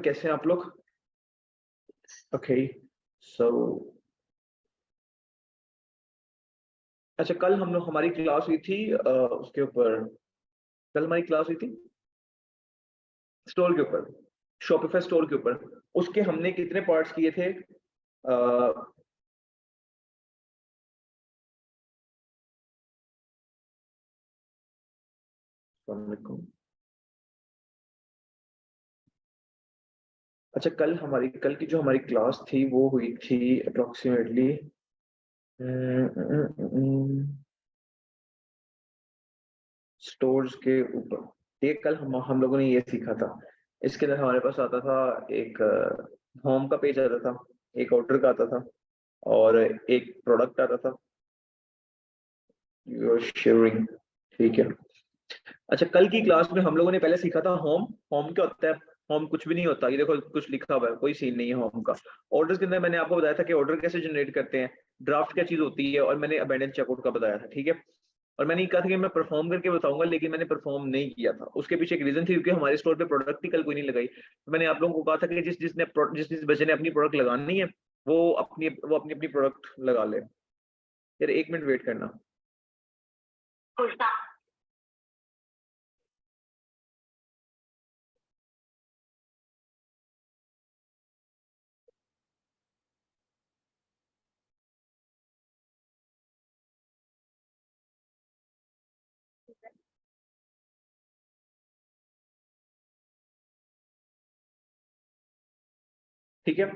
कैसे हैं आप लोग? ओके, सो अच्छा, कल हम लोग हमारी क्लास हुई थी उसके ऊपर। कल हमारी क्लास हुई थी स्टोर के ऊपर, शॉपिफाई स्टोर के ऊपर। उसके हमने कितने पार्ट्स किए थे? अच्छा, कल की जो हमारी क्लास थी वो हुई थी अप्रोक्सीमेटली स्टोर्स के ऊपर। ये कल हम लोगों ने ये सीखा था। इसके अंदर हमारे पास आता था एक होम का पेज आता था, एक ऑर्डर का आता था, और एक प्रोडक्ट आता था। यूर शेयरिंग, ठीक है। अच्छा, कल की क्लास में हम लोगों ने पहले सीखा था होम। होम क्या होता है? होम कुछ भी नहीं होता। ये देखो कुछ लिखा हुआ है, कोई सीन नहीं है होम का। ऑर्डर्स के अंदर मैंने आपको बताया था कि ऑर्डर कैसे जनरेट करते हैं, ड्राफ्ट क्या चीज होती है, और मैंने अबेंडन चेकआउट का बताया था, ठीक है। और मैंने ये कहा था कि मैं परफॉर्म करके बताऊंगा, लेकिन मैंने परफॉर्म नहीं किया था। उसके पीछे एक रीजन थी, क्योंकि हमारे स्टोर पे प्रोडक्ट ही कल कोई नहीं लगाई। तो मैंने आप लोगों को कहा था कि जिस बच्चे ने अपनी प्रोडक्ट लगानी है वो अपनी अपनी प्रोडक्ट लगा ले। यार 1 मिनट वेट करना। ठीक है,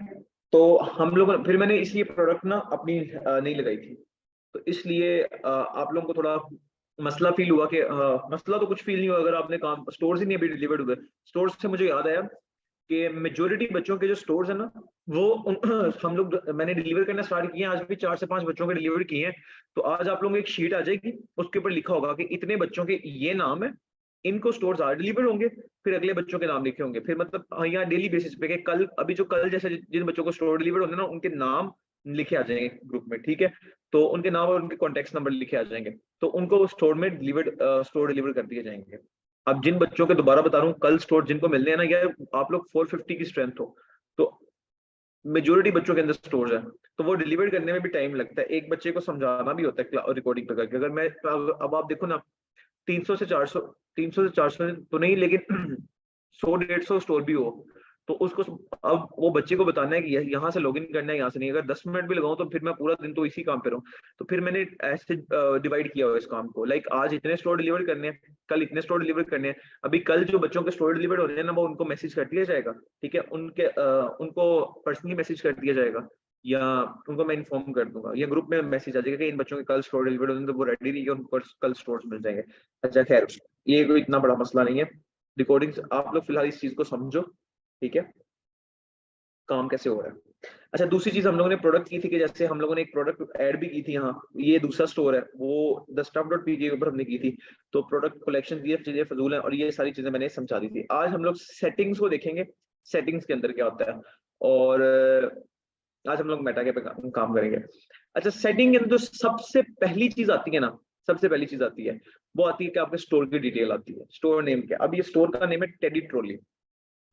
तो हम लोग फिर मैंने इसलिए प्रोडक्ट ना अपनी नहीं लगाई थी। तो इसलिए आप लोगों को थोड़ा मसला फील हुआ कि मसला तो कुछ फील नहीं हुआ अगर आपने काम स्टोर से नहीं अभी डिलीवर्ड हुए। स्टोर से मुझे याद आया कि मेजोरिटी बच्चों के जो स्टोर्स है ना, वो हम लोग मैंने डिलीवर करना स्टार्ट किए हैं। आज भी 4 से 5 बच्चों के डिलीवर किए हैं। तो आज आप लोगों को एक शीट आ जाएगी, उसके ऊपर लिखा होगा कि इतने बच्चों के ये नाम है, इनको स्टोर्स आज डिलीवर होंगे। फिर अगले बच्चों के नाम लिखे होंगे। फिर मतलब यहाँ डेली बेसिस पे कि कल अभी जो कल जैसे जिन बच्चों को स्टोर डिलीवर होंगे ना, उनके नाम लिखे आ जाएंगे ग्रुप में, ठीक है। तो उनके नाम और उनके कॉन्टेक्ट नंबर लिखे आ जाएंगे। तो उनको स्टोर में स्टोर डिलीवर कर दिए जाएंगे। अब जिन बच्चों के दोबारा बता रहा हूँ कल स्टोर जिनको मिलने हैं ना, यार आप लोग 450 की स्ट्रेंथ हो, तो मेजोरिटी बच्चों के अंदर स्टोर्स है। तो वो डिलीवर करने में भी टाइम लगता है, एक बच्चे को समझाना भी होता है रिकॉर्डिंग पे करके। अगर मैं अब आप देखो ना, 300 से 400 तो नहीं, लेकिन 100-150 स्टोर भी हो, तो उसको अब वो बच्चे को बताना है कि यहाँ से लॉगिन करना है, यहाँ से नहीं। अगर 10 मिनट भी लगाऊं तो फिर मैं पूरा दिन तो इसी काम पे रहूं। तो फिर मैंने ऐसे डिवाइड किया हुआ इस काम को, लाइक आज इतने स्टोर डिलीवर करने हैं, कल इतने स्टोर डिलीवर करने हैं। अभी कल जो बच्चों के स्टोर डिलीवर हो रहे हैं ना, वो उनको मैसेज कर दिया जाएगा, ठीक है। उनको पर्सनली मैसेज कर दिया जाएगा, या उनको मैं इन्फॉर्म कर दूंगा, या ग्रुप में मैसेज आ जाएगा कि इन बच्चों के कल स्टोर डिलीवर होने, तो वो रेडी रहिए, उनको कल स्टोर्स मिल जाएंगे। अच्छा खैर, ये कोई इतना बड़ा मसला नहीं है। रिकॉर्डिंग्स आप लोग फिलहाल इस चीज को समझो, ठीक है, काम कैसे हो रहा है। अच्छा, दूसरी चीज हम लोगों ने प्रोडक्ट की थी कि जैसे हम लोगों ने एक प्रोडक्ट ऐड भी की थी यहाँ। ये दूसरा स्टोर है, वो द स्टफ डॉट पीके के ऊपर हमने की थी। तो प्रोडक्ट कलेक्शन ये चीजें फजूल है, और ये सारी चीजें मैंने समझा दी थी। आज हम लोग सेटिंग्स को देखेंगे, सेटिंग्स के अंदर क्या होता है। और आज हम लोग मेटा के पे काम करेंगे। अच्छा, सेटिंग के अंदर जो सबसे पहली चीज आती है ना, सबसे पहली चीज आती है, वो आती है कि आपके स्टोर की डिटेल आती है, स्टोर नेम क्या। अब ये स्टोर का नेम है टेडी ट्रॉली,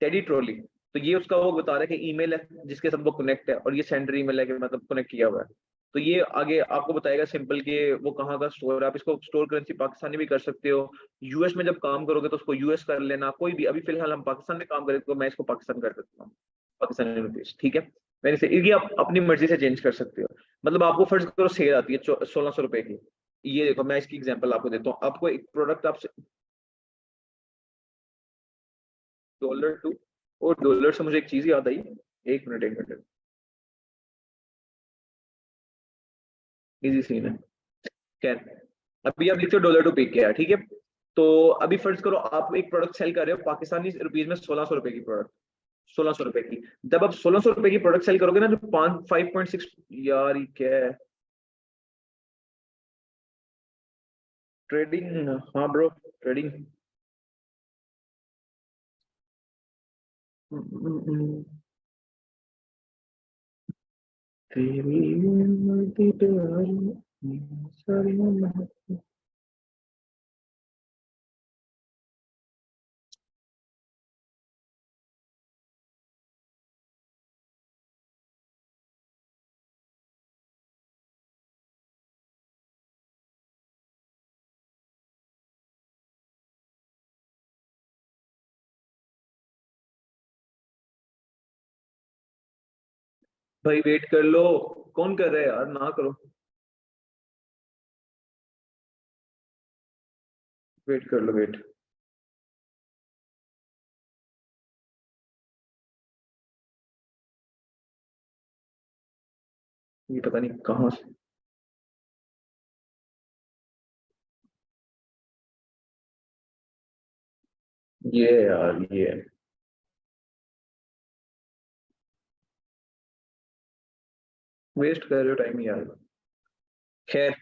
टेडी ट्रॉली। तो ये उसका वो बता रहा है कि ईमेल है जिसके साथ वो कनेक्ट है, और ये सेंडर ईमेल है कि मतलब कनेक्ट किया हुआ है। तो ये आगे आपको बताएगा सिंपल कि वो कहाँ का स्टोर है। आप इसको स्टोर करेंसी पाकिस्तानी भी कर सकते हो। यूएस में जब काम करोगे तो उसको यूएस कर लेना, कोई भी। अभी फिलहाल हम पाकिस्तान में काम करें तो मैं इसको पाकिस्तान कर सकता हूँ, पाकिस्तानी रुपीज, ठीक है। मैंने से ये आप अपनी मर्जी से चेंज कर सकते हो। मतलब आपको फर्ज करो सेल आती है 1600 रुपए की। ये देखो, मैं इसकी एग्जांपल आपको देता हूँ। आपको एक प्रोडक्ट आपसे डॉलर टू, और डॉलर से मुझे एक चीज याद आई। 1 मिनट 1 मिनट, इजी सीन है। क्या, अभी आप लिखते हो डॉलर टू पिक किया, ठीक है। तो अभी फर्ज करो आप एक प्रोडक्ट सेल कर रहे हो पाकिस्तानी रुपीज में, 1600 रुपए की प्रोडक्ट, 1600 रुपए की। जब आप 1600 रुपए की प्रोडक्ट सेल करोगे ना, तो 5.6, यार ये क्या है, ट्रेडिंग, हाँ ब्रो, ट्रेडिंग। तेरी मर्जी पे आई, सारी मोहब्बत। भाई वेट कर लो, कौन कर रहा है यार, ना करो, वेट कर लो, वेट। ये पता नहीं कहाँ से, ये है यार, ये है। वेस्ट कर रहे हो टाइम यार। खैर,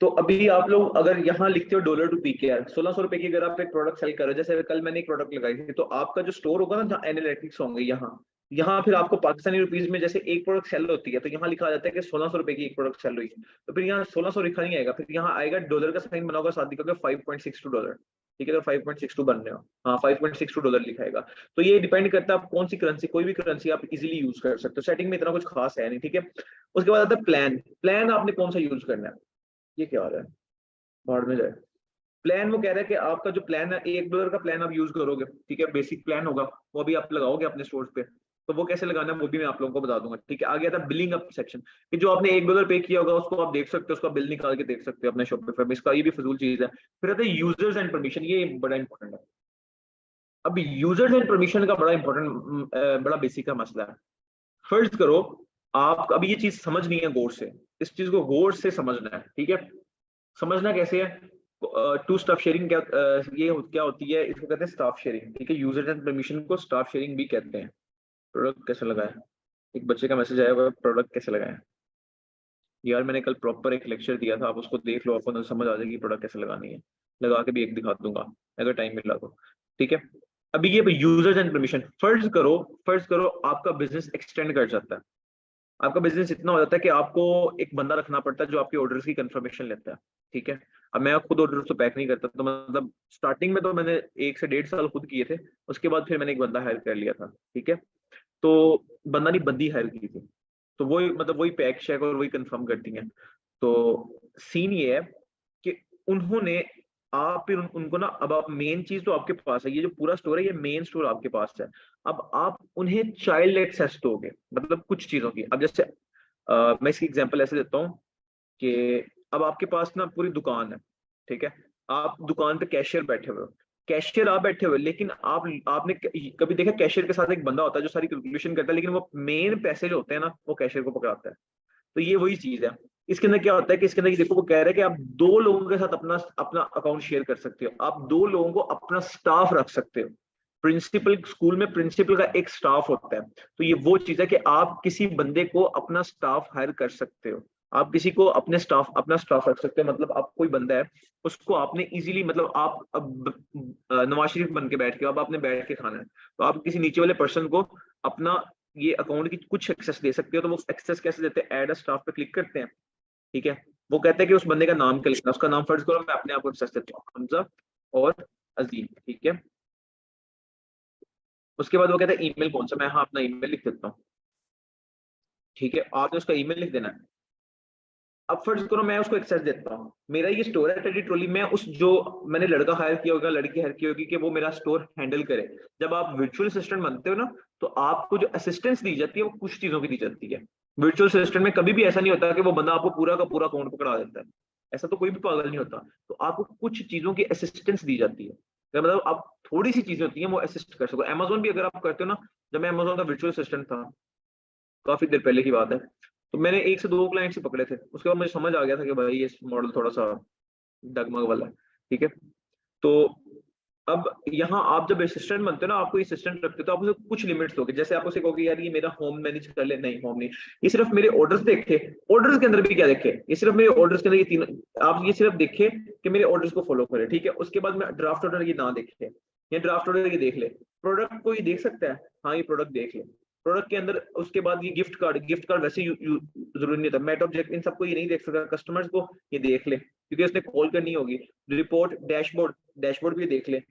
तो अभी आप लोग अगर यहाँ लिखते हो डॉलर टू पी के यार, 1600 रुपए की अगर आप एक प्रोडक्ट सेल कर रहे हो, जैसे कल मैंने एक प्रोडक्ट लगाई थी, तो आपका जो स्टोर होगा ना जहाँ एनालिटिक्स होंगे, यहाँ यहाँ फिर आपको पाकिस्तानी रुपीज में जैसे एक प्रोडक्ट सेल होती है, तो यहाँ लिखा जाता है कि 1600 रुपए की एक प्रोडक्ट सेल हुई। तो फिर यहाँ 1600 लिखा नहीं आएगा, फिर यहाँ आएगा डॉलर का साइन बना होगा, साथ लिखा 5.62 डॉलर। ठीक है, तो 5.62 बन रहे हो, हाँ 5.62 डॉलर लिखाएगा। तो ये डिपेंड करता है आप कौन सी करेंसी, कोई भी करेंसी आप इजीली यूज कर सकते हो, सेटिंग में इतना कुछ खास है नहीं। ठीक है, उसके बाद आता है प्लान। प्लान आपने कौन सा यूज करना है, ये क्या हो रहा है, भाड़ में जाए। प्लान वो कह रहा है कि आपका जो प्लान है, $1 का प्लान आप यूज करोगे, ठीक है, बेसिक प्लान होगा, वो भी आप लगाओगे अपने स्टोर्स पे। तो वो कैसे लगाना है वो भी मैं आप लोगों को बता दूंगा। ठीक है, आ गया था बिलिंग अप सेक्शन, कि जो आपने $1 पे किया होगा उसको आप देख सकते हो, उसका बिल निकाल के देख सकते हो अपने शॉपिफाई में, इसका ये भी फजूल चीज है। फिर आता है यूजर्स एंड परमिशन, ये बड़ा इंपॉर्टेंट है। अब यूजर्स एंड परमिशन का बड़ा इंपॉर्टेंट, बड़ा बेसिक का मसला है। फर्ज करो, आप अभी ये चीज समझ नहीं है गौर से, इस चीज को गौर से समझना है। ठीक है, समझना कैसे है, टू स्टाफ शेयरिंग क्या, क्या होती है, इसको कहते हैं स्टाफ शेयरिंग। ठीक है, यूजर एंड परमिशन को स्टाफ शेयरिंग भी कहते हैं। प्रोडक्ट कैसे लगाएं, एक बच्चे का मैसेज आया हुआ है, प्रोडक्ट कैसे लगाएं। यार मैंने कल प्रॉपर एक लेक्चर दिया था, आप उसको देख लो, आपको समझ आ जाएगी प्रोडक्ट कैसे लगानी है। लगा के भी एक दिखा दूंगा अगर टाइम मिला तो। ठीक है, अभी ये यूजर्स एंड परमिशन, फर्ज करो आपका बिजनेस एक्सटेंड कर जाता है। आपका बिजनेस इतना हो जाता है कि आपको एक बंदा रखना पड़ता है जो आपके ऑर्डर्स की कंफर्मेशन लेता है। ठीक है, अब मैं खुद ऑर्डर तो पैक नहीं करता, तो मतलब स्टार्टिंग में तो मैंने 1 से 1.5 साल खुद किए थे, उसके बाद फिर मैंने एक बंदा हायर कर लिया था। ठीक है, तो बंदा नहीं, बंदी हायर की थी, तो वही मतलब वही पैक शैक और वही कंफर्म करती हैं। तो सीन ये है कि उन्होंने, आप फिर उनको ना, अब आप मेन चीज तो आपके पास है, ये जो पूरा स्टोर है ये मेन स्टोर आपके पास है। अब आप उन्हें चाइल्ड एक्सेस दोगे, मतलब कुछ चीजों की। अब जैसे मैं इसकी एग्जांपल ऐसे देता हूँ कि अब आपके पास ना पूरी दुकान है। ठीक है, आप दुकान पे कैशियर बैठे हुए हो, कैशियर आप बैठे हुए, लेकिन आपने कभी देखा कैशियर के साथ एक बंदा होता है जो सारी कैलकुलेशन करता है, लेकिन वो मेन पैसे जो होते हैं ना वो कैशियर को पकड़ाता है। तो ये वही चीज है। इसके अंदर क्या होता है कि इसके अंदर ये देखो, वो कह रहे हैं कि आप 2 लोगों के साथ अपना अपना अकाउंट शेयर कर सकते हो, आप 2 लोगों को अपना स्टाफ रख सकते हो। प्रिंसिपल, स्कूल में प्रिंसिपल का एक स्टाफ होता है, तो ये वो चीज है कि आप किसी बंदे को अपना स्टाफ हायर कर सकते हो। आप किसी को अपना स्टाफ रख सकते हो, मतलब आप कोई बंदा है, उसको आपने इजीली, मतलब आप अब नवाज शरीफ बन के बैठ के, अब आपने बैठ के खाना है, तो आप किसी नीचे वाले पर्सन को अपना ये अकाउंट की कुछ एक्सेस दे सकते हो। तो वो एक्सेस कैसे देते हैं, ऐड अ स्टाफ पे क्लिक करते हैं। ठीक है, वो कहते हैं कि उस बंदे का नाम क्या लिखना है, उसका नाम फर्ज करो, मैं अपने आप को एक्सेस देता हूँ, हमजा और अजीम। ठीक है, उसके बाद वो कहता है ईमेल कौन सा, मैं हाँ अपना ईमेल लिख देता हूँ। ठीक है, आपने उसका ईमेल लिख देना है। अब फर्ज करो मैं उसको एक्सेस देता हूँ, मेरा ये स्टोर है टेडी ट्रॉली, मैं उस जो मैंने लड़का हायर किया होगा, लड़की हायर की होगी कि वो मेरा स्टोर हैंडल करे। जब आप वर्चुअल असिस्टेंट बनते हो ना, तो आपको जो असिस्टेंस दी जाती है वो कुछ चीजों की दी जाती है। वर्चुअल असिस्टेंट में कभी भी ऐसा नहीं होता कि वो बंदा आपको पूरा का पूरा अकाउंट पकड़ा देता है, ऐसा तो कोई भी पागल नहीं होता। तो आपको कुछ चीजों की असिस्टेंस दी जाती है, तो मतलब आप थोड़ी सी चीजें होती हैं वो असिस्ट कर सको। अमेजोन भी अगर आप करते हो ना, जब मैं अमेजोन का वर्चुअल असिस्टेंट था, काफी देर पहले की बात है, तो मैंने 1 से 2 क्लाइंट से पकड़े थे, उसके बाद मुझे समझ आ गया था कि भाई ये मॉडल थोड़ा सा डगमग वाला है। ठीक है, तो अब यहाँ आप जब असिस्टेंट बनते हो ना, आपको असिस्टेंट रखते हो, तो आप उसे कुछ लिमिट्स दोगे। जैसे आप उसे कहोगे यार ये मेरा होम मैनेज कर ले, नहीं होम नहीं, ये सिर्फ मेरे ऑर्डर्स देखे। ऑर्डर्स के अंदर भी क्या देखे, ये सिर्फ मेरे ऑर्डर्स के अंदर ये तीन, आप ये सिर्फ देखे कि मेरे ऑर्डर्स को फॉलो करे। ठीक है, उसके बाद में ड्राफ्ट ऑर्डर ये ना देखे, ये ड्राफ्ट ऑर्डर ये देख ले। प्रोडक्ट को ये देख सकता है, हाँ ये प्रोडक्ट देख ले। प्रोडक्ट के अंदर उसके बाद ये गिफ्ट कार्ड वैसे जरूरी नहीं होता, मेट ऑब्जेक्ट इन सबको ये नहीं देख सकता, कस्टमर्स को ये देख ले क्योंकि उसने कॉल करनी होगी। रिपोर्ट, डैशबोर्ड, डैशबोर्ड भी देख ले।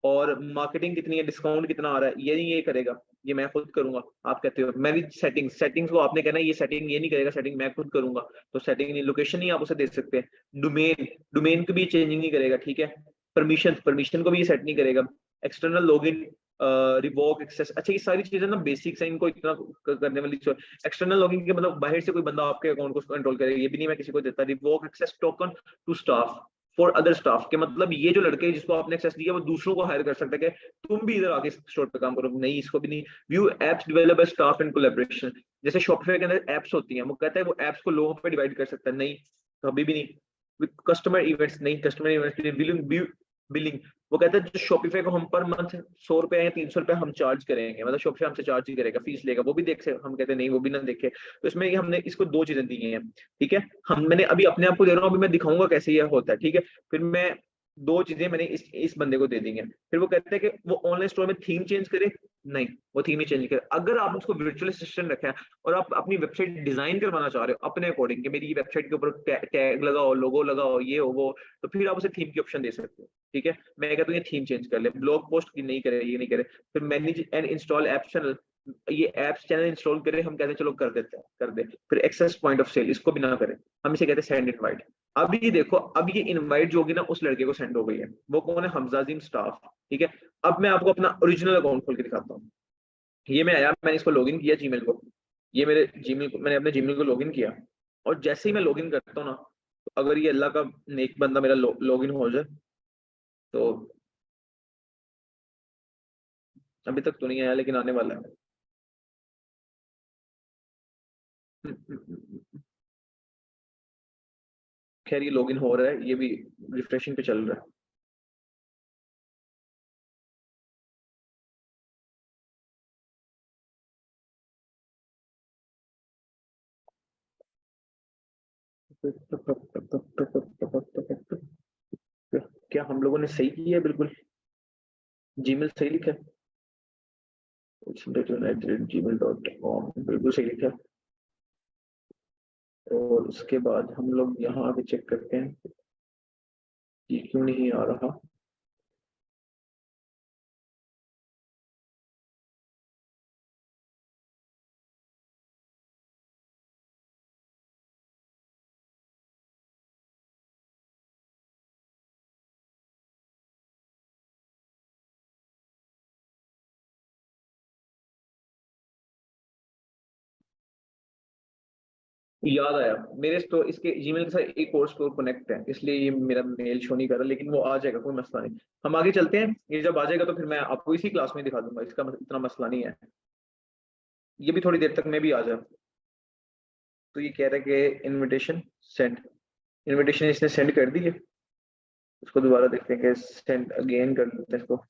और मार्केटिंग कितनी है, डिस्काउंट कितना आ रहा है, ये नहीं ये करेगा, ये मैं खुद करूंगा। आप कहते हो मैनेज सेटिंग्स, सेटिंग्स को आपने कहना है ये सेटिंग ये नहीं करेगा, सेटिंग मैं खुद करूंगा। तो सेटिंग नहीं, लोकेशन नहीं आप उसे दे सकते। डोमेन, डोमेन को भी चेंजिंग नहीं करेगा। ठीक है, परमिशन, परमिशन को भी ये सेट नहीं करेगा। एक्सटर्नल लॉगिन, रिवोक एक्सेस, अच्छा ये सारी चीजें ना बेसिक्स है, इनको इतना करने वाली। एक्सटर्नल लॉगिंग के मतलब बाहर से कोई बंदा आपके अकाउंट को कंट्रोल करे, ये भी नहीं मैं किसी को देता। Revoke access token to staff for other staff, के मतलब ये जो लड़के जिसको आपने एक्सेस दिया वो दूसरों को हायर कर सकता है कि तुम भी इधर आके स्टोर पे काम करो, नहीं इसको भी नहीं। View apps develop by staff in collaboration, जैसे शॉपिफाई के अंदर एप्स होती हैं, वो कहता है वो एप्स को लोगों पे डिवाइड कर सकता है, नहीं कभी भी नहीं। कस्टमर इवेंट्स, नहीं कस्टमर इवेंट्स के लिए बिलिंग, बिलिंग वो कहता है जो शॉपिफाई को हम पर मंथ 100 रुपए या 300 रुपए हम चार्ज करेंगे, मतलब शॉपिफाई हमसे चार्ज ही करेगा, फीस लेगा, वो भी देख से हम कहते हैं नहीं वो भी ना देखे। तो इसमें हमने इसको दो चीजें दी हैं, ठीक है। मैंने अभी अपने आप को दे रहा हूँ, अभी मैं दिखाऊंगा कैसे ये होता है, ठीक है। फिर मैं दो चीजें मैंने इस बंदे को दे दी हैं। फिर वो कहते हैं कि वो ऑनलाइन स्टोर में थीम चेंज करे, नहीं वो थीम ही चेंज करे। अगर आप उसको वर्चुअल असिस्टेंट रखा है और आप अपनी वेबसाइट डिजाइन करवाना चाह रहे हो अपने अकॉर्डिंग, कि मेरी वेबसाइट के ऊपर टैग लगाओ, लोगो लगाओ, ये हो वो, तो फिर आप उसे थीम की ऑप्शन दे सकते हो, ठीक है। मैं कहता हूँ ये थीम चेंज कर ले, ब्लॉग पोस्ट की नहीं करे, ये नहीं करे। फिर manage and install app channel, ये एप्स चैनल इंस्टॉल करे, हम कहते हैं चलो कर देते हैं, कर दे। फिर एक्सेस पॉइंट ऑफ सेल, इसको भी ना करें, हम इसे कहते हैं सेंड इनवाइट। अब ये देखो, अब ये इनवाइट जो होगी ना उस लड़के को सेंड हो गई है, वो कौन है, हमजाजिम स्टाफ, ठीक है। अब मैं आपको अपना ओरिजिनल अकाउंट खोल के दिखाता हूँ। ये मैं आया, मैंने इसको लॉगिन किया जीमेल को, ये मेरे जीमेल को, मैंने अपने जीमेल को लॉगिन किया, और जैसे ही मैं लॉगिन करता हूँ ना, तो अगर ये अल्लाह का नेक बंदा मेरा लॉगिन हो जाए, तो अभी तक तो नहीं आया लेकिन आने वाला है। खैर ये लॉगिन हो रहा है, ये भी रिफ्रेशिंग पे चल रहा है। क्या हम लोगों ने सही किया है? बिल्कुल जीमेल सही लिखा है, gmail.com बिल्कुल सही लिखा है। और उसके बाद हम लोग यहाँ आके चेक करते हैं कि क्यों नहीं आ रहा। याद आया, मेरे स्टोर इसके जीमेल के साथ एक और स्टोर कनेक्ट है, इसलिए ये मेरा मेल शो नहीं कर रहा, लेकिन वो आ जाएगा, कोई मसला नहीं। हम आगे चलते हैं, ये जब आ जाएगा तो फिर मैं आपको इसी क्लास में दिखा दूंगा, इसका इतना मसला नहीं है। ये भी थोड़ी देर तक मैं भी आ जाऊँ। तो ये कह रहा है कि इनविटेशन सेंड, इनविटेशन इसने सेंड कर दी है। उसको दोबारा देखते हैं कि सेंड अगेन कर देते हैं इसको।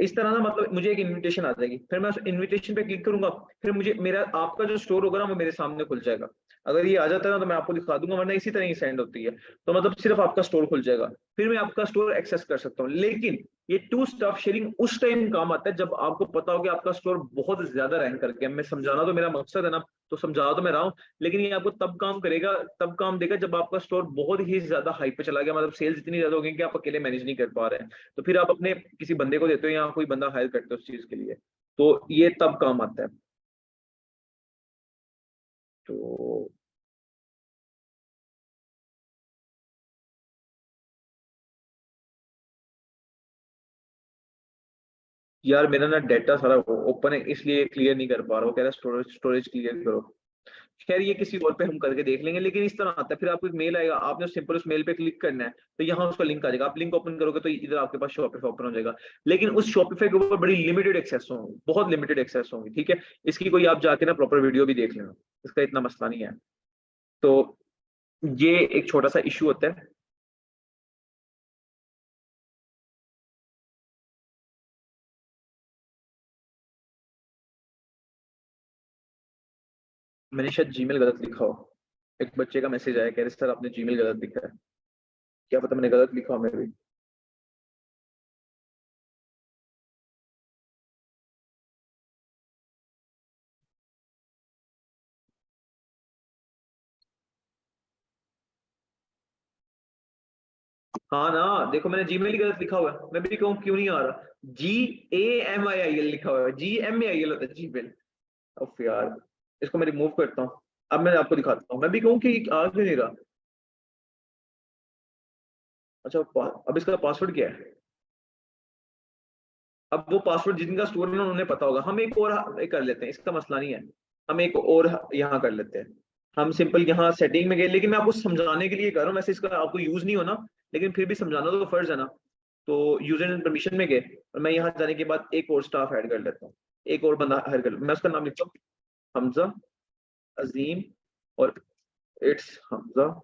इस तरह ना, मतलब मुझे एक इनविटेशन आ जाएगी, फिर मैं उस इनविटेशन पे क्लिक करूंगा, फिर मुझे मेरा आपका जो स्टोर होगा ना वो मेरे सामने खुल जाएगा। अगर ये आ जाता है ना तो मैं आपको दिखा दूंगा, वरना इसी तरह ही सेंड होती है। तो मतलब सिर्फ आपका स्टोर खुल जाएगा, फिर मैं आपका स्टोर एक्सेस कर सकता हूँ। लेकिन ये टू स्टफ शेयरिंग उस टाइम काम आता है जब आपको पता हो कि आपका स्टोर बहुत ज्यादा रैंक करके है। मैं समझाना तो मेरा मकसद है ना, तो समझा तो मैं रहा हूँ, लेकिन ये आपको तब काम करेगा, तब काम देगा जब आपका स्टोर बहुत ही ज्यादा हाई पे चला गया, मतलब सेल्स इतनी ज्यादा हो गई कि आप अकेले मैनेज नहीं कर पा रहे हैं। तो फिर आप अपने किसी बंदे को देते हो या कोई बंदा हायर करते हो उस चीज के लिए, तो ये तब काम आता है। तो यार मेरा ना डाटा सारा ओपन है, इसलिए क्लियर नहीं कर पा रहा हूँ, कह रहा स्टोरेज स्टोरेज क्लियर करो। खैर ये किसी और पे हम करके देख लेंगे, लेकिन इस तरह आता है, फिर आपको एक मेल आएगा, आपने सिंपल उस मेल पे क्लिक करना है, तो यहाँ उसका लिंक आ जाएगा, आप लिंक ओपन करोगे तो इधर आपके पास शॉपिफाई ओपन हो जाएगा। लेकिन उस शॉपिफाई के ऊपर बड़ी लिमिटेड एक्सेस होंगी, बहुत लिमिटेड एक्सेस होंगी, ठीक है। इसकी कोई आप जाके ना प्रॉपर वीडियो भी देख लेना, इसका इतना मसला नहीं है। तो ये एक छोटा सा इशू होता है। मैंने शायद जीमेल गलत लिखा हो, एक बच्चे का मैसेज आया, कह रहे सर आपने जीमेल गलत लिखा है। क्या पता मैंने गलत लिखा हो मैं भी। हाँ ना, देखो मैंने जीमेल ही गलत लिखा हुआ है, मैं भी कहूँ क्यों नहीं आ रहा। GAMAIL लिखा हुआ है, GMAIL होता है जीमेल। उफ यार, इसको मैं रिमूव करता हूँ। अब मैं आपको दिखाता हूँ, मैं भी कहूँ कि आ क्यों नहीं रहा। अच्छा अब इसका पासवर्ड क्या है? अब वो पासवर्ड जिनका स्टोर है ना उन्हें पता होगा। हम एक और एक कर लेते हैं, इसका मसला नहीं है। हम एक और यहाँ कर लेते हैं। हम सिंपल यहाँ सेटिंग में गए, लेकिन मैं आपको समझाने के लिए कर रहा हूँ, वैसे इसका आपको यूज नहीं होना, लेकिन फिर भी समझाना तो फर्ज है ना। तो यूजर एंड परमिशन में गए और मैं यहाँ जाने के बाद एक और स्टाफ ऐड कर लेता हूँ, एक और बंदा ऐड कर, मैं उसका नाम लिखता हूँ हमजा अजीम, और इट्स हमजा